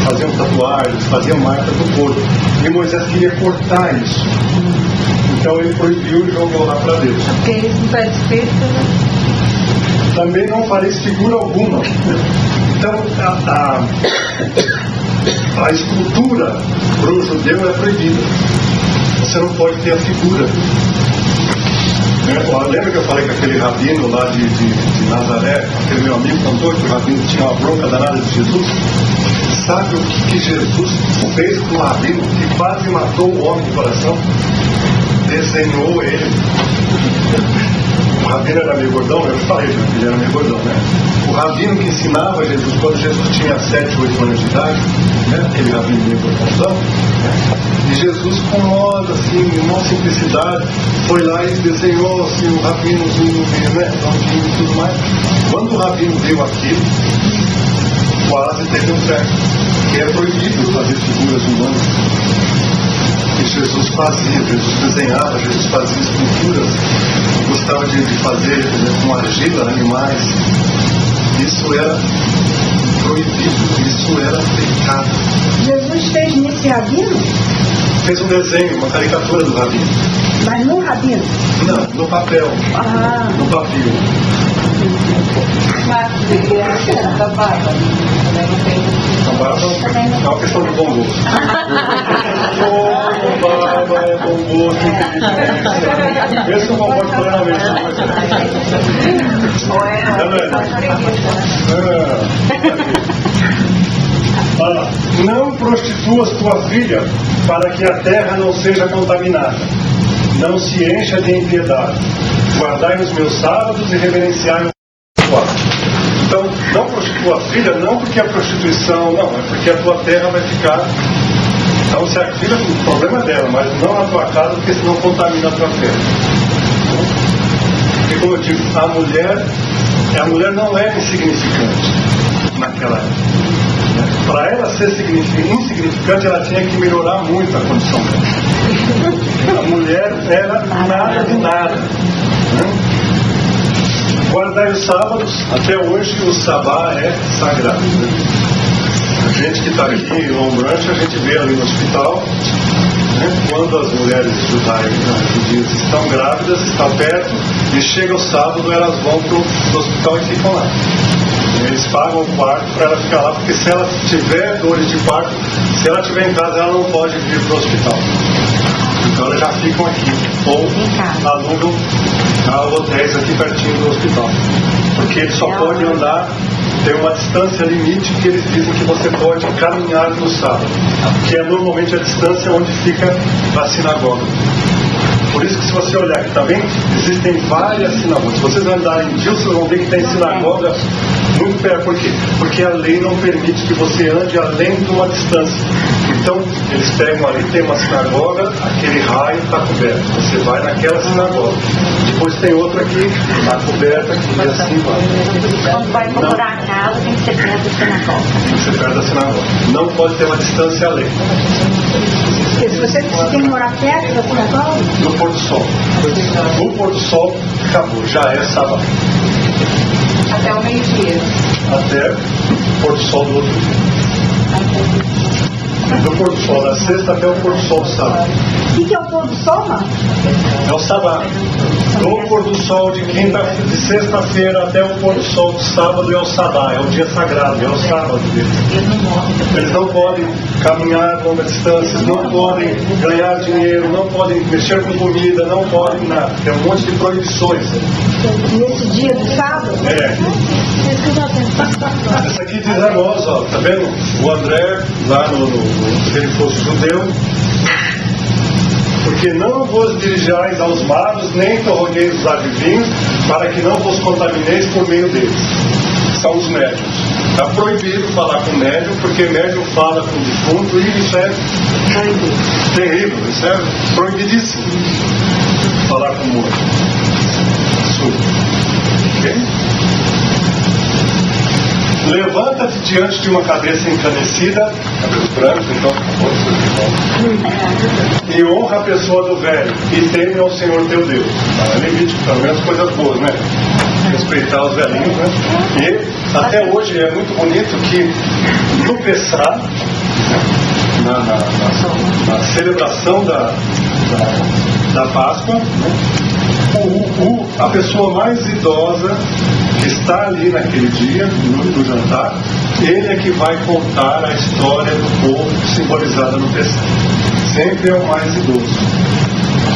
faziam tatuagens, faziam marcas no corpo. E Moisés queria cortar isso. Então ele proibiu e jogou lá para Deus. Porque isso não está escrito, né? Também não fareis figura alguma. Então a escultura para o judeu é proibida. Você não pode ter a figura. Lembra que eu falei com aquele rabino lá de Nazaré, aquele meu amigo cantor, que o rabino tinha uma bronca danada de Jesus? Sabe o que Jesus fez com o rabino, que quase matou o homem de coração? Desenhou ele O rabino era meio gordão, eu falei já que ele era meio gordão, né? O rabino que ensinava Jesus, quando Jesus tinha 7, 8 anos de idade, né? Aquele rabino meio gordão, né? E Jesus, com moda, assim, uma simplicidade, foi lá e desenhou assim, o rabinozinho, né? E tudo mais. Quando o rabino viu aquilo, quase teve um treco, que é proibido fazer figuras humanas. E Jesus fazia, Jesus desenhava, Jesus fazia esculturas, gostava de fazer, né, com argila, animais. Isso era proibido, isso era pecado. Jesus fez nesse rabino? Fez um desenho, uma caricatura do rabino. Mas no rabino? Não, no papel, no papiro. Mas da barba também não tem. A barba é uma questão de bom gosto. Barba é bom gosto, inteligência. Esse eu concordo plenamente. Não prostituas tua filha, para que a terra não seja contaminada. Não se encha de impiedade. Guardai os meus sábados e reverenciai o Então, não prostitua a filha, não porque a prostituição, não, é porque a tua terra vai ficar. Então, se a filha, o problema é dela, mas não na tua casa, porque senão contamina a tua terra. E como eu digo, a mulher não é insignificante naquela época. Para ela ser insignificante, ela tinha que melhorar muito a condição dela. A mulher era nada de nada. Guardai os sábados, até hoje o sabá é sagrado. A gente que está aqui em Lombrante, a gente vê ali no hospital, né, quando as mulheres judias estão grávidas, estão perto, e chega o sábado, elas vão para o hospital e ficam lá. Eles pagam o quarto para ela ficar lá, porque se ela tiver dores de parto, se ela estiver em casa, ela não pode vir para o hospital. Então elas já ficam aqui, ou alugam hotéis aqui pertinho do hospital. Porque eles só podem andar, tem uma distância limite que eles dizem que você pode caminhar no sábado, que é normalmente a distância onde fica a sinagoga. Por isso que se você olhar aqui também, existem várias sinagogas. Se vocês andarem em Gil, vocês vão ver que tem sinagoga muito perto. Por quê? Porque a lei não permite que você ande além de uma distância. Então, eles pegam ali, tem uma sinagoga, aquele raio está coberto. Você vai naquela sinagoga. Depois tem outra aqui, está coberta, aqui, e assim vai. Quando vai procurar a casa, tem que ser perto da sinagoga. Tem que ser perto da sinagoga. Não pode ter uma distância além. Se você tem que morar perto da sinagoga? No pôr do sol. No pôr do sol, acabou, já é sábado. Até o meio-dia. Até o pôr do sol do outro dia. Do pôr do sol da sexta até o pôr do sol do sábado. O que é o pôr do sol, mano? É o sábado. Do pôr do sol de sexta-feira até o pôr do sol do sábado é o sabá, é o dia sagrado, é o sábado deles. Eles não podem caminhar longa distância, não podem ganhar dinheiro, não podem mexer com comida, não podem nada. Tem um monte de proibições. Nesse dia do sábado? É. Esse aqui diz a nós, ó, tá vendo? O André, lá se ele fosse judeu, porque não vos dirigiais aos magos, nem interrogueis os adivinhos, para que não vos contamineis por meio deles. São os médiuns. Está proibido falar com médium, porque médium fala com o defunto, e isso é terrível, isso é proibidíssimo. Falar com o morto. Ok? Levanta-te diante de uma cabeça encanecida, cabelos brancos, então, e honra a pessoa do velho, e teme ao Senhor teu Deus. É Levítico, pelo menos coisas boas, né? Respeitar os velhinhos, né? E até hoje é muito bonito que no Pessá, na celebração da Páscoa, a pessoa mais idosa que está ali naquele dia, no jantar, ele é que vai contar a história do povo simbolizada no Pessá. Sempre é o mais idoso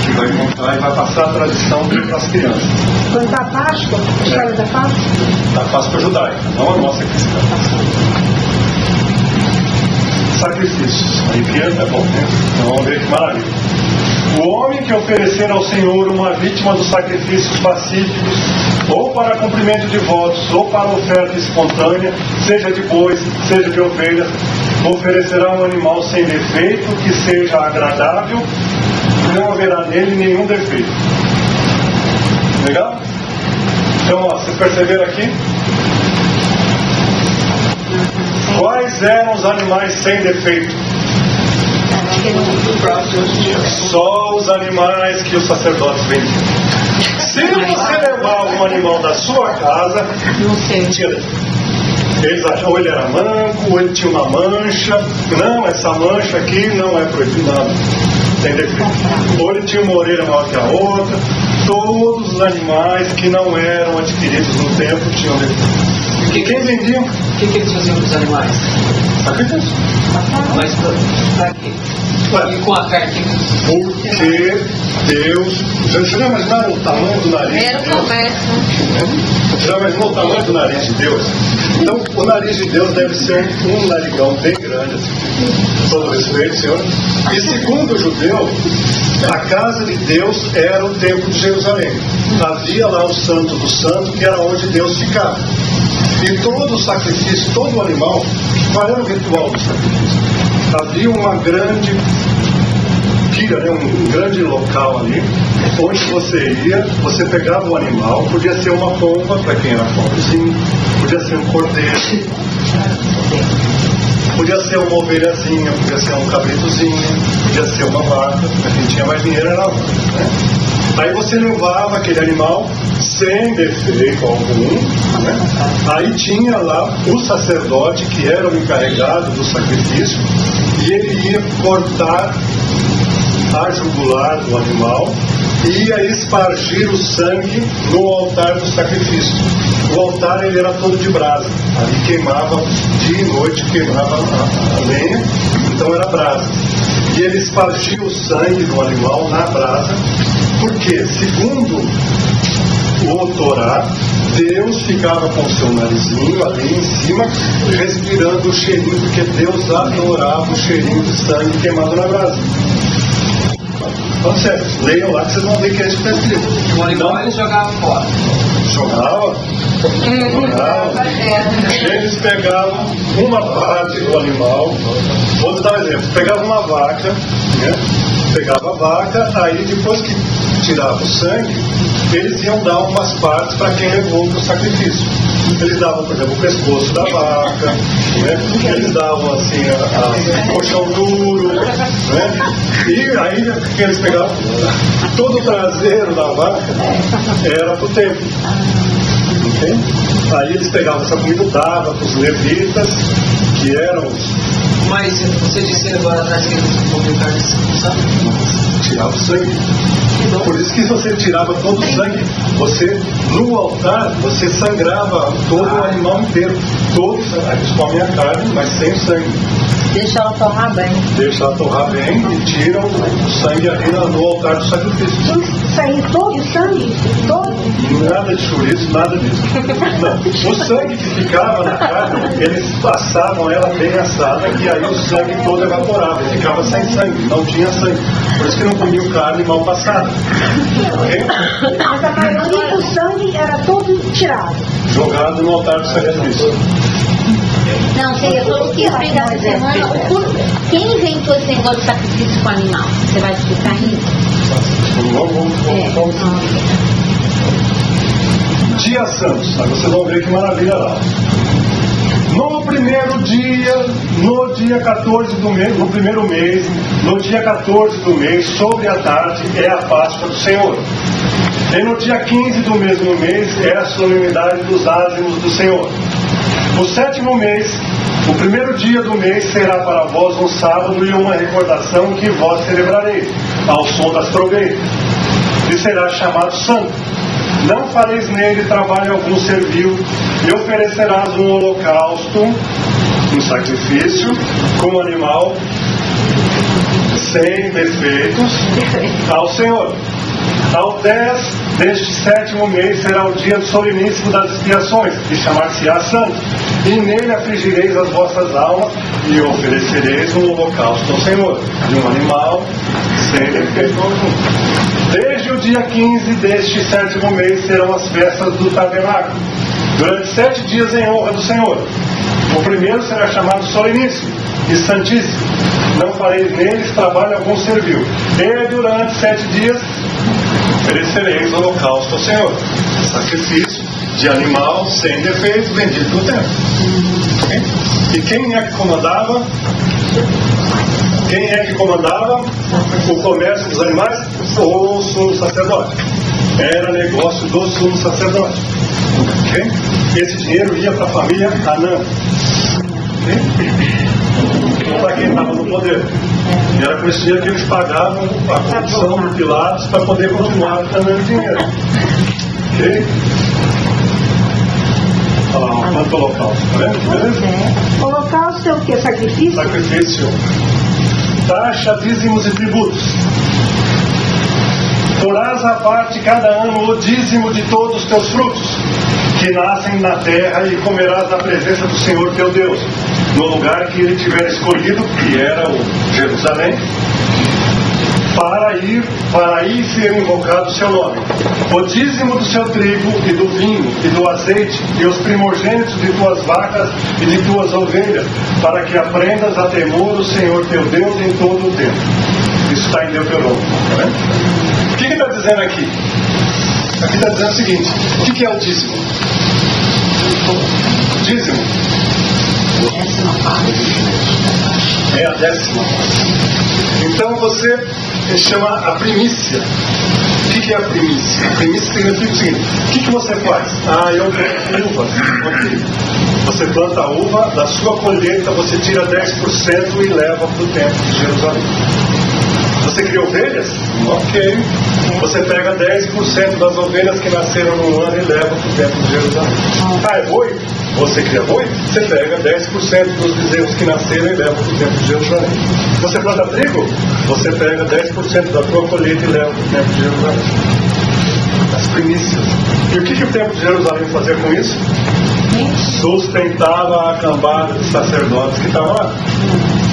que vai contar e vai passar a tradição para as crianças. Contar a Páscoa? A história da Páscoa? Da Páscoa judaica, não a nossa cristã. Sacrifícios. Aí criança é bom, né? Então vamos ver que maravilha. O homem que oferecer ao Senhor uma vítima dos sacrifícios pacíficos, ou para cumprimento de votos, ou para oferta espontânea, seja de bois, seja de ovelhas, oferecerá um animal sem defeito, que seja agradável, e não haverá nele nenhum defeito. Legal? Então, ó, vocês perceberam aqui? Quais eram os animais sem defeito? Só os animais que os sacerdotes vendiam. Se você levava um animal da sua casa, tira. Eles acham, ou ele era manco, ou ele tinha uma mancha. Não, essa mancha aqui não é proibida, tem defeito. Ou ele tinha uma orelha maior que a outra. Todos os animais que não eram adquiridos no templo tinham defeito. E quem vendia? O que eles faziam com os animais? Sacrifício. Mas pra quê? E com a carne? Porque Deus... Você já imaginaram o tamanho do nariz Era de o Deus? comércio. Você já imaginou o tamanho do nariz de Deus? Então, o nariz de Deus deve ser um narigão bem grande, assim. Todo respeito, Senhor. E segundo o judeu, a casa de Deus era o templo de Jerusalém. Havia lá o santo do santo, que era onde Deus ficava. E todo o sacrifício, todo o animal, qual era o ritual do sacrifício? Havia uma grande pira, né? Um grande local ali, onde você ia, você pegava o animal, podia ser uma pomba, para quem era pobrezinho, podia ser um cordeiro, podia ser uma ovelhazinha, podia ser um cabritozinho, podia ser uma vaca, para quem tinha mais dinheiro era a vaca, né? Aí você levava aquele animal sem defeito algum, né? Aí tinha lá o sacerdote que era o encarregado do sacrifício e ele ia cortar a jugular do animal e ia espargir o sangue no altar do sacrifício. O altar ele era todo de brasa, ali queimava dia e noite, queimava a lenha, então era brasa. E ele espargia o sangue do animal na brasa, porque, segundo o Torá, Deus ficava com o seu narizinho ali em cima, respirando o cheirinho, porque Deus adorava o cheirinho de sangue queimado na brasa. Então, sério, leiam lá que vocês vão ver que é isso que está escrito. O animal eles jogavam fora. Jogava. Eles pegavam uma parte do animal. Vou dar um exemplo. Pegavam uma vaca, né? Pegava a vaca, aí depois que tirava o sangue, eles iam dar umas partes para quem levou para o sacrifício. Eles davam, por exemplo, o pescoço da vaca, né? Eles davam assim o colchão duro, né? E aí que eles pegavam todo o traseiro da vaca era para o templo. Entende? Aí eles pegavam essa comida, davam para os levitas, que eram os... Mas você disse agora atrás que eles comiam carne, sabe? Tirava o sangue. Por isso que você tirava todo o sangue, você, no altar, você sangrava todo o animal inteiro. Todos, eles comem a carne, mas sem sangue. Deixa ela torrar bem. Deixa ela torrar bem e tiram o sangue ali no altar do sacrifício. Saiu todo o sangue? Todo? Nada de chouriço, nada disso. Não. O sangue que ficava na carne, eles passavam ela bem assada, e aí o sangue todo evaporava, e ficava sem sangue, não tinha sangue. Por isso que não comiam carne mal passada. Okay? Mas a maioria do sangue era todo tirado. Jogado no altar do sacrifício. Não, seria todo o que explicar essa semana. Quem inventou esse negócio de sacrifício com animal? Você vai explicar isso? Vamos. Dia Santos, aí vocês vão ver que maravilha lá. No primeiro dia, no dia 14 do mês, no primeiro mês, no dia 14 do mês, sobre a tarde, é a Páscoa do Senhor. E no dia 15 do mesmo mês é a solenidade dos ázimos do Senhor. No sétimo mês, o primeiro dia do mês será para vós um sábado e uma recordação que vós celebrareis, ao som das trombetas, e será chamado santo. Não fareis nele trabalho algum servil, e oferecerás um holocausto, um sacrifício, com um animal sem defeitos ao Senhor. Ao Deste 7º mês será o dia soleníssimo das expiações, que chamar-se-á santo. E nele afligireis as vossas almas e oferecereis um holocausto ao Senhor, de um animal sem defeito algum. Desde o dia 15 deste 7º mês serão as festas do tabernáculo, durante 7 dias em honra do Senhor. O primeiro será chamado soleníssimo e santíssimo. Não fareis neles trabalho algum servil. E durante 7 dias oferecereis holocausto ao Senhor, sacrifício de animal sem defeito, vendido no templo. Okay? E quem é que comandava? Quem é que comandava o comércio dos animais? O sumo sacerdote. Era negócio do sumo sacerdote. Okay? Esse dinheiro ia para a família Anã. Okay? Para quem estava no poder. E era com esse dinheiro que eles pagavam a corrupção do Pilatos para poder continuar ganhando dinheiro. Ok? Quanto holocausto, tá vendo? Beleza? Holocausto é o que? Sacrifício? Sacrifício. Taxa, dízimos e tributos. Porás à parte cada ano o dízimo de todos os teus frutos que nascem na terra, e comerás na presença do Senhor teu Deus, no lugar que ele tiver escolhido, que era o Jerusalém, para aí ser invocado o seu nome. O dízimo do seu trigo e do vinho e do azeite e os primogênitos de tuas vacas e de tuas ovelhas, para que aprendas a temor o Senhor teu Deus em todo o tempo. Isso está em Deuteronômio, tá vendo? O que está dizendo aqui? Aqui está dizendo o seguinte: o que é o dízimo? Dízimo é a 10ª parte. Então você chama a primícia. O que é a primícia? A primícia significa o seguinte: o que você faz? Eu planto uvas. Okay. Você planta a uva, da sua colheita você tira 10% e leva para o templo de Jerusalém. Você cria ovelhas? Ok. Você pega 10% das ovelhas que nasceram no ano e leva para o templo de Jerusalém. É boi? Você cria boi? Você pega 10% dos bezerros que nasceram e leva para o templo de Jerusalém. Você planta trigo? Você pega 10% da tua colheita e leva para o templo de Jerusalém. As primícias. E o que o templo de Jerusalém fazia com isso? Sustentava a cambada de sacerdotes que estavam lá.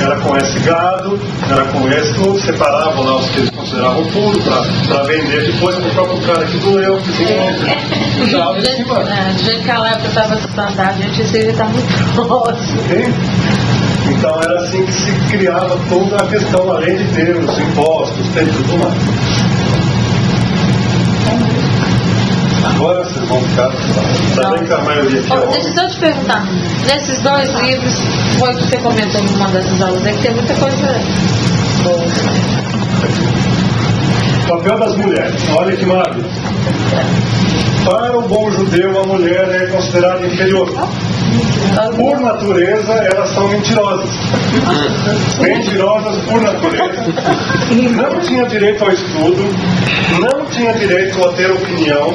Era com esse gado, era com esse tudo, separavam lá os que eles consideravam puro para vender depois para o próprio cara que doeu, que do jeito que a época estava assustando a gente, isso aí está muito próximo. Okay? Então era assim que se criava toda a questão, além de ter os impostos, tem tudo mais. Agora vocês vão ficar. Tá bem que a maioria aqui Deixa eu só te perguntar. Nesses 2 livros, foi o que você comentou numa dessas aulas, é que tem muita coisa boa. Papel das mulheres. Olha que maravilha. Para o bom judeu, a mulher é considerada inferior. Por natureza, elas são mentirosas. Mentirosas por natureza. Não tinha direito ao estudo, não tinha direito a ter opinião,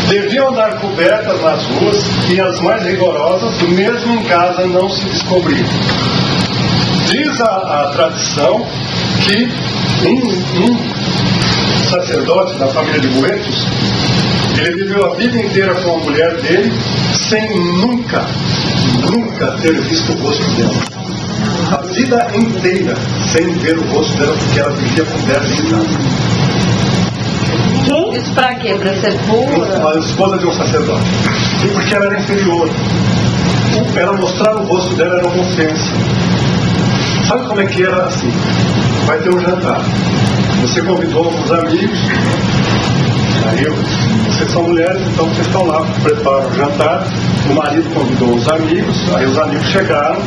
deviam andar cobertas nas ruas, e as mais rigorosas, mesmo em casa, não se descobriam. Diz a tradição que um sacerdote da família de Boetos, ele viveu a vida inteira com a mulher dele sem nunca ter visto o rosto dela. A vida inteira sem ver o rosto dela, porque ela vivia com 10 anos. Isso pra quê? Pra ser pura? A esposa de um sacerdote. E porque ela era inferior. Ela mostrar o rosto dela era uma ofensa. Sabe como é que era assim? Vai ter um jantar. Você convidou alguns amigos. Aí vocês são mulheres, então vocês estão lá, preparam o jantar. O marido convidou os amigos, aí os amigos chegaram.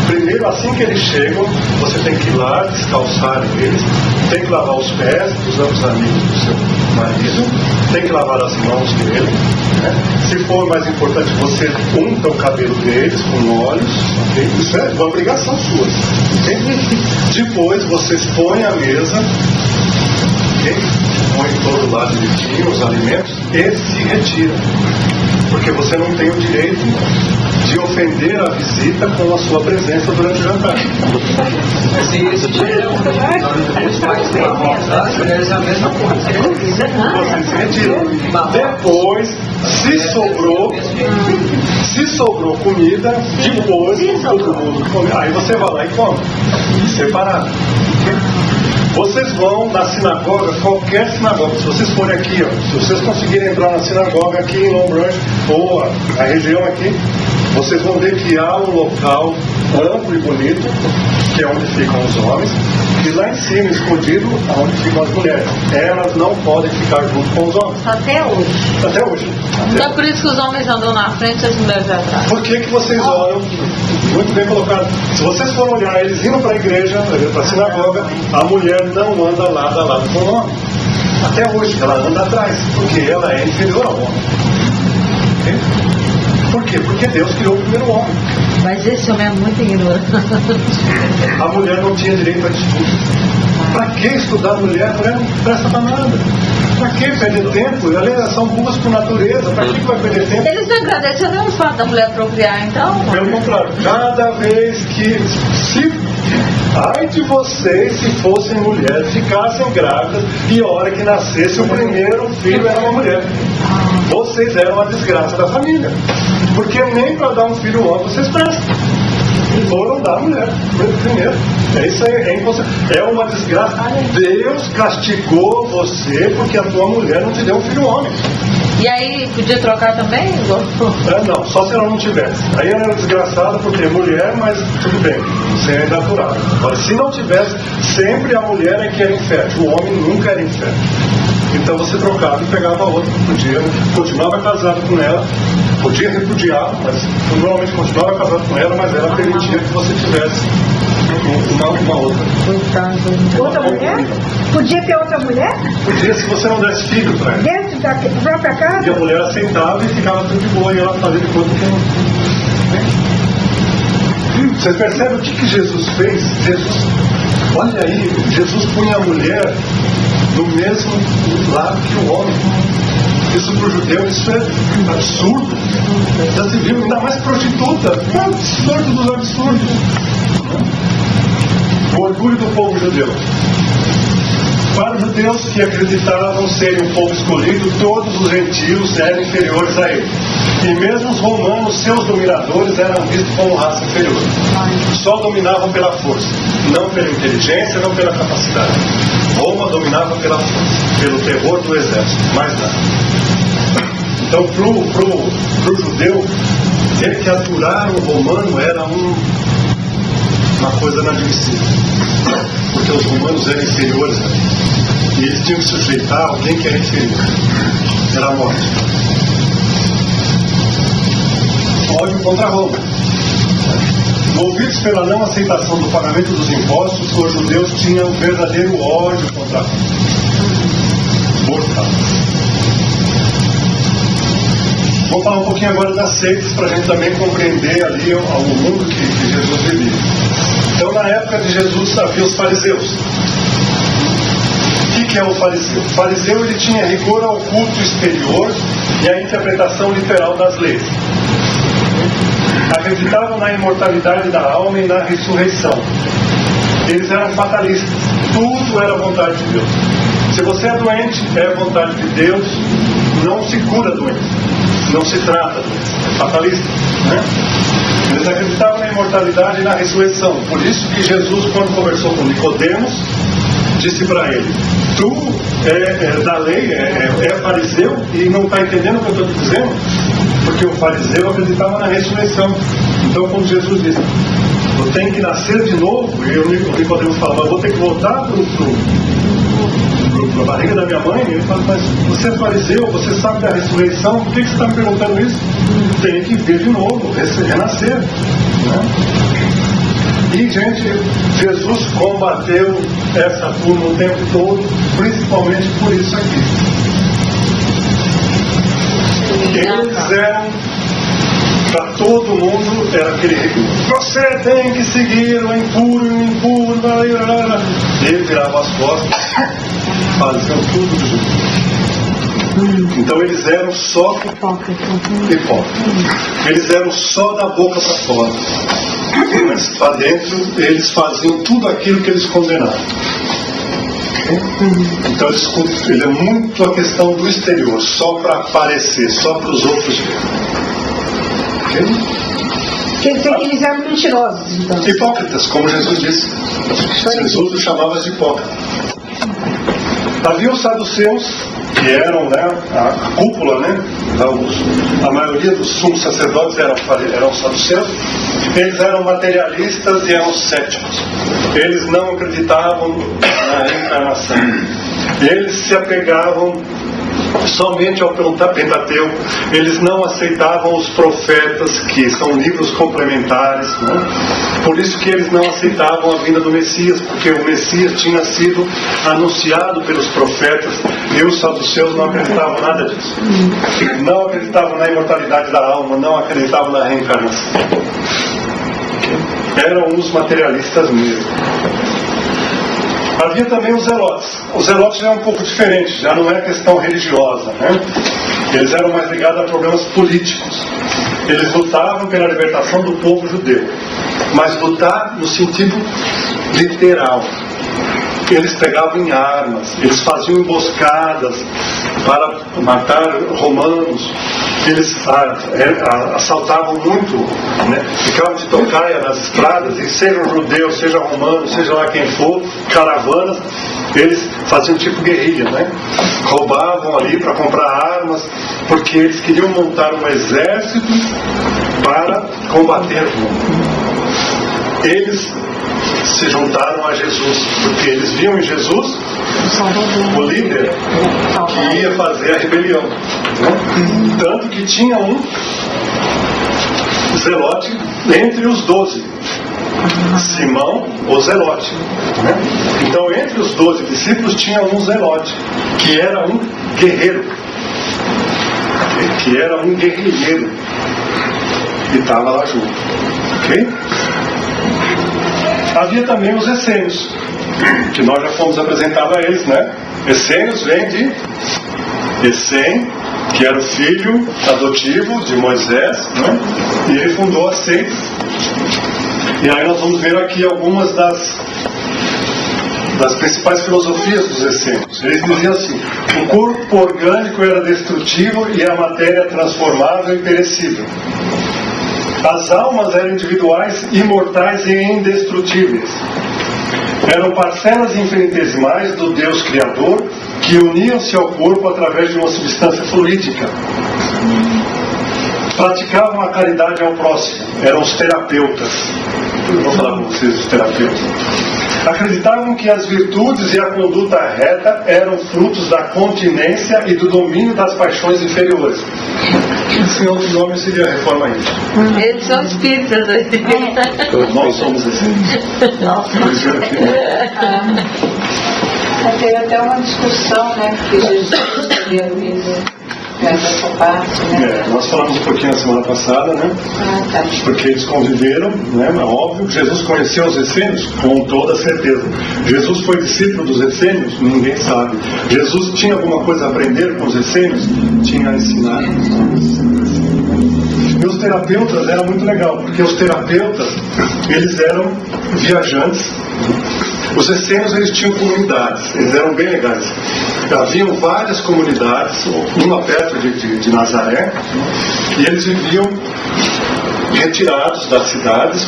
Primeiro, assim que eles chegam, você tem que ir lá, descalçar eles, tem que lavar os pés dos outros amigos do seu marido, tem que lavar as mãos dele, né? Se for mais importante, você unta o cabelo deles com óleos, okay? Isso é uma obrigação sua, okay? Depois vocês põem a mesa, okay? Põe todo lado direitinho os alimentos e se retira, porque você não tem o direito de ofender a visita com a sua presença durante o jantar. As mulheres é a mesma coisa. Vocês se retiram. Depois, se sobrou comida, depois todo mundo come. Aí você vai lá e come. Separado. Vocês vão na sinagoga, qualquer sinagoga. Se vocês forem aqui, ó, se vocês conseguirem entrar na sinagoga aqui em Long Branch, ou a região aqui, vocês vão ver que há um local amplo e bonito, que é onde ficam os homens, e lá em cima, escondido, onde ficam as mulheres. Elas não podem ficar junto com os homens. Até hoje. Até hoje. Então é por isso que os homens andam na frente e as mulheres atrás. Por que vocês olham? Muito bem colocado. Se vocês forem olhar, eles indo para a igreja, para a sinagoga, a mulher não anda lado a lado com o homem. Até hoje, ela anda atrás, porque ela é inferior ao homem. Okay? Por quê? Porque Deus criou o primeiro homem. Mas esse homem é muito ignorante. A mulher não tinha direito a estudo. Para que estudar mulher? A mulher não presta para nada. Para que perder tempo? Elas são burras por natureza. Para que vai perder tempo? Eles não agradecem nem o fato da mulher procriar, então. Pelo contrário, cada vez que ai de vocês se fossem mulheres, ficassem grávidas e a hora que nascesse o primeiro filho era uma mulher. Vocês eram a desgraça da família. Porque nem para dar um filho homem vocês prestam. Foram dar a mulher primeiro. É isso aí, é uma desgraça. Deus castigou você porque a tua mulher não te deu um filho homem. E aí, podia trocar também? Não, só se ela não tivesse. Aí ela era desgraçada porque é mulher, mas tudo bem, você é natural. Agora, se não tivesse, sempre a mulher é que era infértil, o homem nunca era infértil. Então você trocava e pegava outra, podia, continuava casado com ela, podia repudiar, mas normalmente continuava casado com ela, mas ela permitia que você tivesse uma outra. Outra mulher? Podia ter outra mulher? Podia, se você não desse filho para ela. Dentro da própria casa? E a mulher aceitava e ficava tudo de boa, e ela fazia de conta que não. Vocês percebem o que Jesus fez? Olha aí, Jesus punha a mulher no mesmo lado que o homem. Isso para o judeu, isso é absurdo. Já se viu, ainda mais prostituta. É absurdo dos absurdos. O orgulho do povo judeu. Para os judeus que acreditavam serem um povo escolhido, todos os gentios eram inferiores a ele. E mesmo os romanos, seus dominadores, eram vistos como raça inferior. Só dominavam pela força, não pela inteligência, não pela capacidade. Roma dominava pela força, pelo terror do exército, mais nada. Então, pro judeu, ter que aturar um romano era uma coisa inadmissível. Porque os romanos eram inferiores a eles. E eles tinham que sujeitar alguém que era inferior. Era a morte. Ódio contra Roma. Movidos pela não aceitação do pagamento dos impostos, os judeus tinham um verdadeiro ódio contra Roma. Mortal. Vou falar um pouquinho agora das seitas para a gente também compreender ali o mundo que Jesus vivia. Então, na época de Jesus havia os fariseus. O que é o fariseu? O fariseu ele tinha rigor ao culto exterior e à interpretação literal das leis. Acreditavam na imortalidade da alma e na ressurreição. Eles eram fatalistas. Tudo era vontade de Deus. Se você é doente, é vontade de Deus. Não se cura doente. Não se trata doente. É fatalista. Né? Eles acreditavam na imortalidade e na ressurreição. Por isso que Jesus, quando conversou com Nicodemos, disse para ele: tu é da lei, é fariseu e não está entendendo o que eu estou te dizendo? Porque o fariseu acreditava na ressurreição. Então, quando Jesus disse: eu tenho que nascer de novo, e o Nicodemos falava: eu vou ter que voltar para a barriga da minha mãe. Ele fala: mas você é fariseu, você sabe da ressurreição, por que você está me perguntando isso? Tem que ver de novo, renascer. Né? E, gente, Jesus combateu essa turma o tempo todo, principalmente por isso aqui. Eles eram, para todo mundo, era aquele rigor. Você tem que seguir o impuro, Ele virava as costas, faziam tudo do jeito. Então eles eram só hipócritas. Eles eram só da boca para fora. Mas para dentro eles faziam tudo aquilo que eles condenavam. Okay? Então ele é muito a questão do exterior, só para aparecer, só para os outros verem. Okay? Quer dizer que eles eram mentirosos, então. Hipócritas, como Jesus disse. Jesus os chamava de hipócritas. Havia os saduceus, que eram, né, a cúpula, né, a maioria dos sumos sacerdotes eram saduceus. Eles eram materialistas e eram céticos. Eles não acreditavam na reencarnação. Eles se apegavam somente ao Pentateuco. Eles não aceitavam os profetas, que são livros complementares, né? Por isso que eles não aceitavam a vinda do Messias, porque o Messias tinha sido anunciado pelos profetas, e os saduceus não acreditavam nada disso. Não acreditavam na imortalidade da alma, não acreditavam na reencarnação. Eram uns materialistas mesmo. Havia também os zelotes. Os zelotes já é um pouco diferente, já não é questão religiosa, né? Eles eram mais ligados a problemas políticos. Eles lutavam pela libertação do povo judeu, mas lutar no sentido literal. Eles pegavam em armas, eles faziam emboscadas para matar romanos, eles assaltavam muito, né? Ficavam de tocaia nas estradas, e sejam judeus, seja romanos, seja lá quem for, caravanas, eles faziam tipo guerrilha, né? Roubavam ali para comprar armas, porque eles queriam montar um exército para combater Roma. Eles se juntaram a Jesus, porque eles viam em Jesus o líder que ia fazer a rebelião, né? Tanto que tinha um zelote entre os 12, Simão, o zelote, né? Então entre os 12 discípulos tinha um zelote, que era um guerreiro, que era um guerrilheiro, e estava lá junto, ok? Havia também os essênios, que nós já fomos apresentados a eles, né? Essênios vem de Essém, que era o filho adotivo de Moisés, né? E ele fundou a seita. E aí nós vamos ver aqui algumas das principais filosofias dos essênios. Eles diziam assim: o corpo orgânico era destrutivo e a matéria transformável e perecível. As almas eram individuais, imortais e indestrutíveis. Eram parcelas infinitesimais do Deus Criador, que uniam-se ao corpo através de uma substância fluídica. Praticavam a caridade ao próximo. Eram os terapeutas. Eu vou falar com vocês dos terapeutas. Acreditavam que as virtudes e a conduta reta eram frutos da continência e do domínio das paixões inferiores. Esse outro nome seria a reforma íntima. Eles são espíritas. Nós somos assim. Teve até uma discussão, né, que Jesus teria essa parte, né? Nós falamos um pouquinho na semana passada, né? Tá. Porque eles conviveram, né? É óbvio. Jesus conheceu os essênios com toda certeza. Jesus foi discípulo dos essênios? Ninguém sabe. Jesus tinha alguma coisa a aprender com os essênios? Tinha a ensinar. E os terapeutas era muito legal, porque os terapeutas, eles eram viajantes. Os essênios, eles tinham comunidades, eles eram bem legais. Haviam várias comunidades, uma perto de Nazaré, e eles viviam retirados das cidades.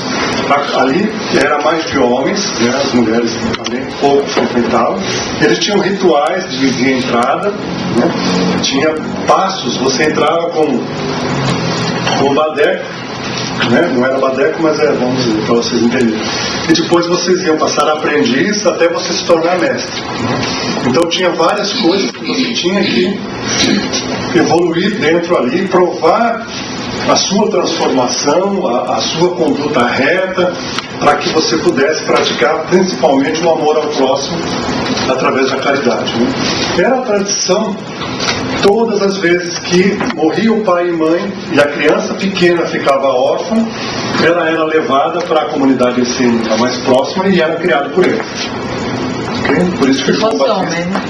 Ali era mais de homens, né? As mulheres também pouco frequentavam. Eles tinham rituais de entrada, né? Tinha passos, você entrava com badeco, né? Não era badeco, mas vamos dizer, para vocês entenderem. E depois vocês iam passar aprendiz até você se tornar mestre. Então tinha várias coisas que você tinha que evoluir dentro ali, provar a sua transformação, a sua conduta reta, para que você pudesse praticar principalmente o amor ao próximo através da caridade, né? Era a tradição. Todas as vezes que morria o pai e mãe e a criança pequena ficava órfã, ela era levada para a comunidade essênica mais próxima e era criada por eles. Okay? Por isso que João Batista...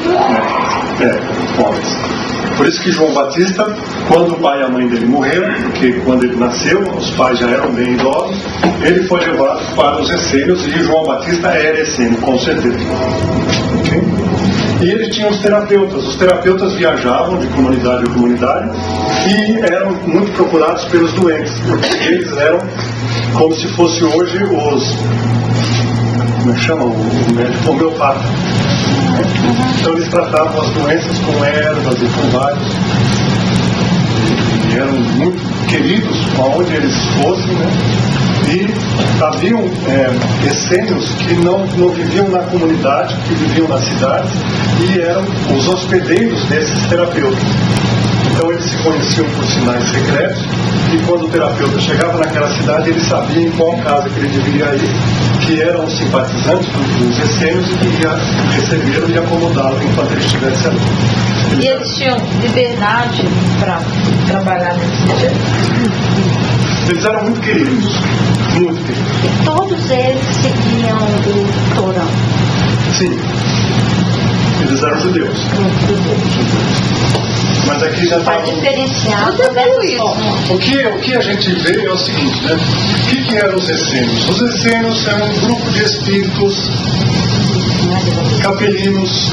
homens. Por isso que João Batista, quando o pai e a mãe dele morreram, porque quando ele nasceu, os pais já eram bem idosos, ele foi levado para os essênios, e João Batista era essênio, com certeza. Okay? E ele tinha os terapeutas. Os terapeutas viajavam de comunidade em comunidade e eram muito procurados pelos doentes, porque eles eram como se fosse hoje os... como é que chama? O médico homeopata. Então eles tratavam as doenças com ervas e com vários. E eram muito queridos aonde eles fossem, né? E haviam essênios que não viviam na comunidade, que viviam nas cidades, e eram os hospedeiros desses terapeutas. Então eles se conheciam por sinais secretos, e quando o terapeuta chegava naquela cidade, ele sabia em qual casa que ele deveria ir, que eram os simpatizantes dos essênios e que ia recebê-lo e acomodá-lo enquanto ele estivesse ali. E eles tinham liberdade para trabalhar nesse sentido? Eles eram muito queridos, muito queridos. E todos eles seguiam o Torão. Sim, eles eram judeus. Mas aqui já está... Para diferenciar O que a gente vê é o seguinte, né? O que eram os essênios? Os essênios são um grupo de espíritos capelinos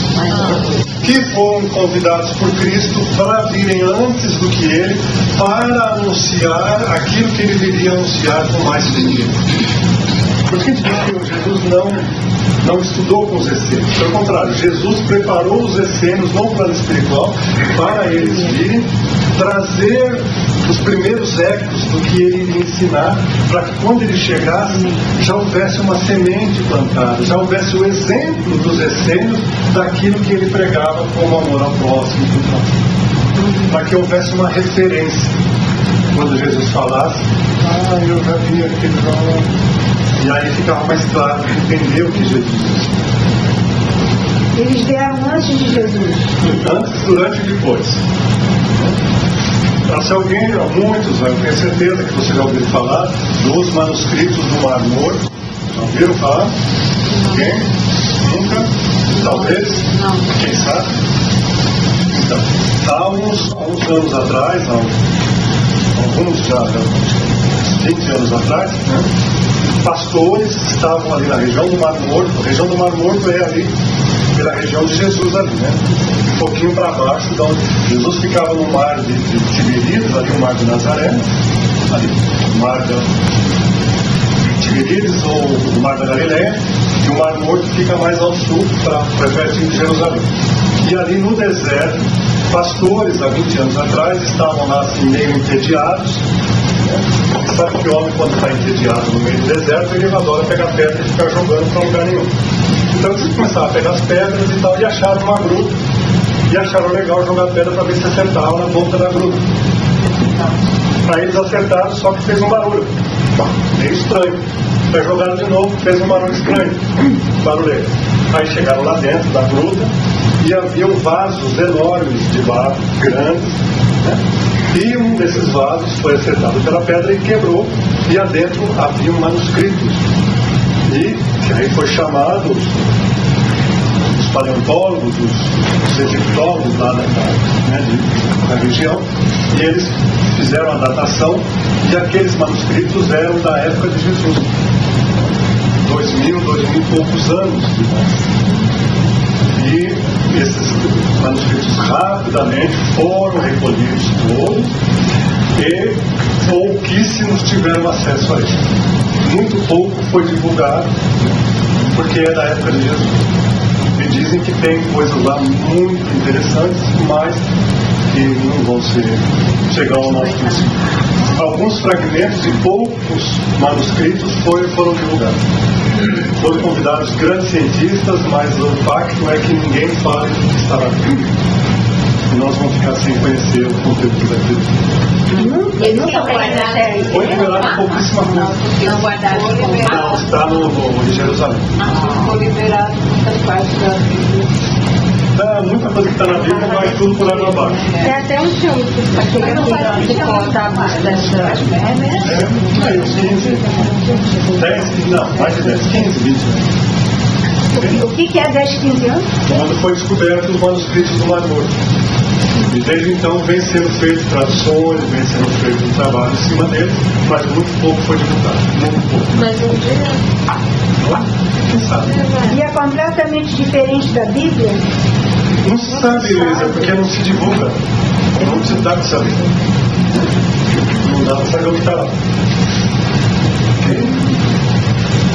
que foram convidados por Cristo para virem antes do que ele, para anunciar aquilo que ele viria anunciar com mais tempo. Por que Jesus não estudou com os essênios? Pelo contrário, Jesus preparou os essênios não para o espiritual, para eles virem trazer os primeiros ecos do que ele iria ensinar, para que quando ele chegasse já houvesse uma semente plantada, já houvesse o exemplo dos essênios daquilo que ele pregava como amor ao próximo, para que houvesse uma referência. Quando Jesus falasse, eu já vi aquele nome. E aí ficava mais claro, entender o que Jesus disse. Eles vieram antes de Jesus. Antes, durante e depois. Se alguém, muitos, eu tenho certeza que você já ouviu falar dos manuscritos do Mar Morto. Já ouviram falar? Alguém? Nunca? Talvez? Não. Quem sabe? Então, há uns anos atrás, alguns já 20 anos atrás, né? Pastores estavam ali na região do Mar Morto. A região do Mar Morto é ali, pela região de Jesus ali, né? Um pouquinho para baixo, de onde Jesus ficava no mar de Tiberíades, ali o mar de Nazaré, ali, o mar de Tiberíades ou o mar da Galileia, e o Mar Morto fica mais ao sul, para pertinho de Jerusalém. E ali no deserto, pastores, há 20 anos atrás, estavam lá assim, meio entediados. Sabe que o homem, quando está entediado no meio do deserto, ele adora pegar pedra e ficar jogando para lugar nenhum. Então eles começaram a pegar as pedras e tal, e acharam uma gruta, e acharam legal jogar pedra para ver se acertavam na ponta da gruta. Aí eles acertaram, só que fez um barulho meio estranho. Aí jogaram de novo, fez um barulho estranho, barulheiro. Aí chegaram lá dentro da gruta e haviam vasos enormes de barro, grandes, né? E um desses vasos foi acertado pela pedra e quebrou, e adentro havia manuscritos. E aí foi chamado os paleontólogos, os egiptólogos lá da região, e eles fizeram a datação, e aqueles manuscritos eram da época de Jesus, 2000 e poucos anos de idade. E esses manuscritos rapidamente foram recolhidos todos, e pouquíssimos tiveram acesso a isso. Muito pouco foi divulgado, porque é da época de Jesus. Me dizem que tem coisas lá muito interessantes, mas que não vão chegar ao nosso princípio. Alguns fragmentos e poucos manuscritos foram divulgados. Foram convidados grandes cientistas, mas o facto é que ninguém fala do que estava aqui. E nós vamos ficar sem conhecer o conteúdo daquilo. Eles nunca guardaram. Foi liberado pouquíssima coisa. Não guardaram. Não, está no Jerusalém. Foi liberado muitas partes da Bíblia. Muita coisa que está na Bíblia vai tudo por água abaixo. Tem até um filme que conta a busca dessa. Aí uns 15, 10, não, mais de 10, 15, 20 anos. O que é 10, 15 anos? Quando foi descoberto os manuscritos do Mar Morto. E desde então vem sendo feito traduções, vem sendo feito um trabalho em cima deles, mas muito pouco foi divulgado. Muito pouco. Mas um dia... Quem sabe? E é completamente diferente da Bíblia? Não se sabe, Luísa, porque não se divulga. Não se dá para saber. Não dá para saber o que está lá.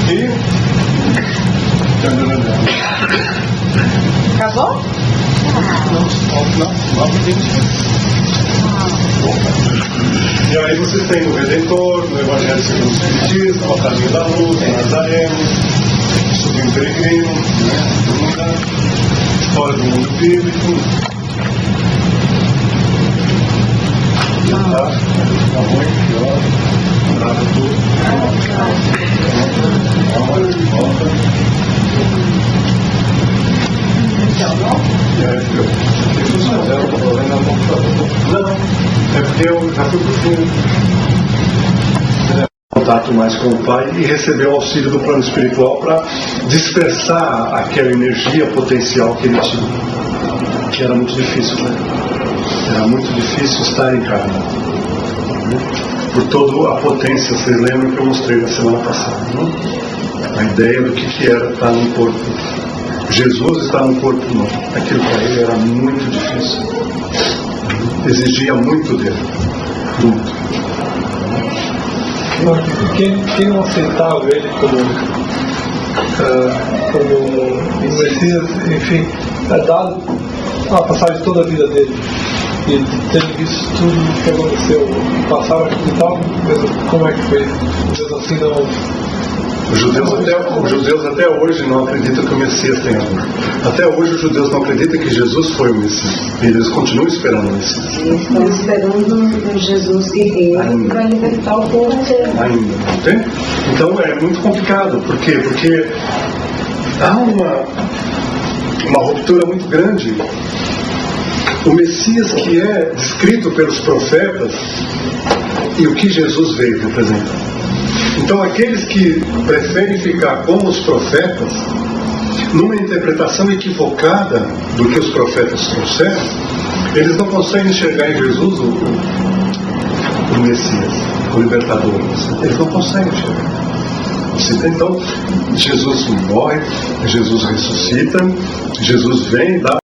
E... Acabou? Não. E aí vocês têm o Redentor, no Evangelho segundo o Espiritismo, o Caminho da Luz, o Nazareno, o Sobrinho Peregrino, né? História do mundo bíblico. Tá? Tá ruim, pior. Nada tudo. Volta. Não, é porque eu já fui pro fim. Contato mais com o pai e receber o auxílio do plano espiritual para dispersar aquela energia potencial que ele tinha, que era muito difícil, né? Era muito difícil estar encarnado, né? Por toda a potência. Vocês lembram que eu mostrei na semana passada, né? A ideia do que era estar num corpo. Jesus está num corpo novo. Aquilo para ele era muito difícil, exigia muito dele, muito. Quem não aceitava ele como Messias, enfim, é dado a passagem de toda a vida dele, e tendo visto tudo que aconteceu, passaram a acreditar, como é que foi? Mesmo assim não. Os judeus até hoje não acreditam que o Messias tem amor. Até hoje os judeus não acreditam que Jesus foi o Messias. Eles continuam esperando o Messias. Eles estão esperando o Jesus guerreiro para libertar o povo inteiro. Ainda, entende? Então é muito complicado. Por quê? Porque há uma ruptura muito grande. O Messias que é descrito pelos profetas e o que Jesus veio representar. Então aqueles que preferem ficar como os profetas, numa interpretação equivocada do que os profetas trouxeram, eles não conseguem enxergar em Jesus o Messias, o libertador. Eles não conseguem enxergar. Então Jesus morre, Jesus ressuscita, Jesus vem, dá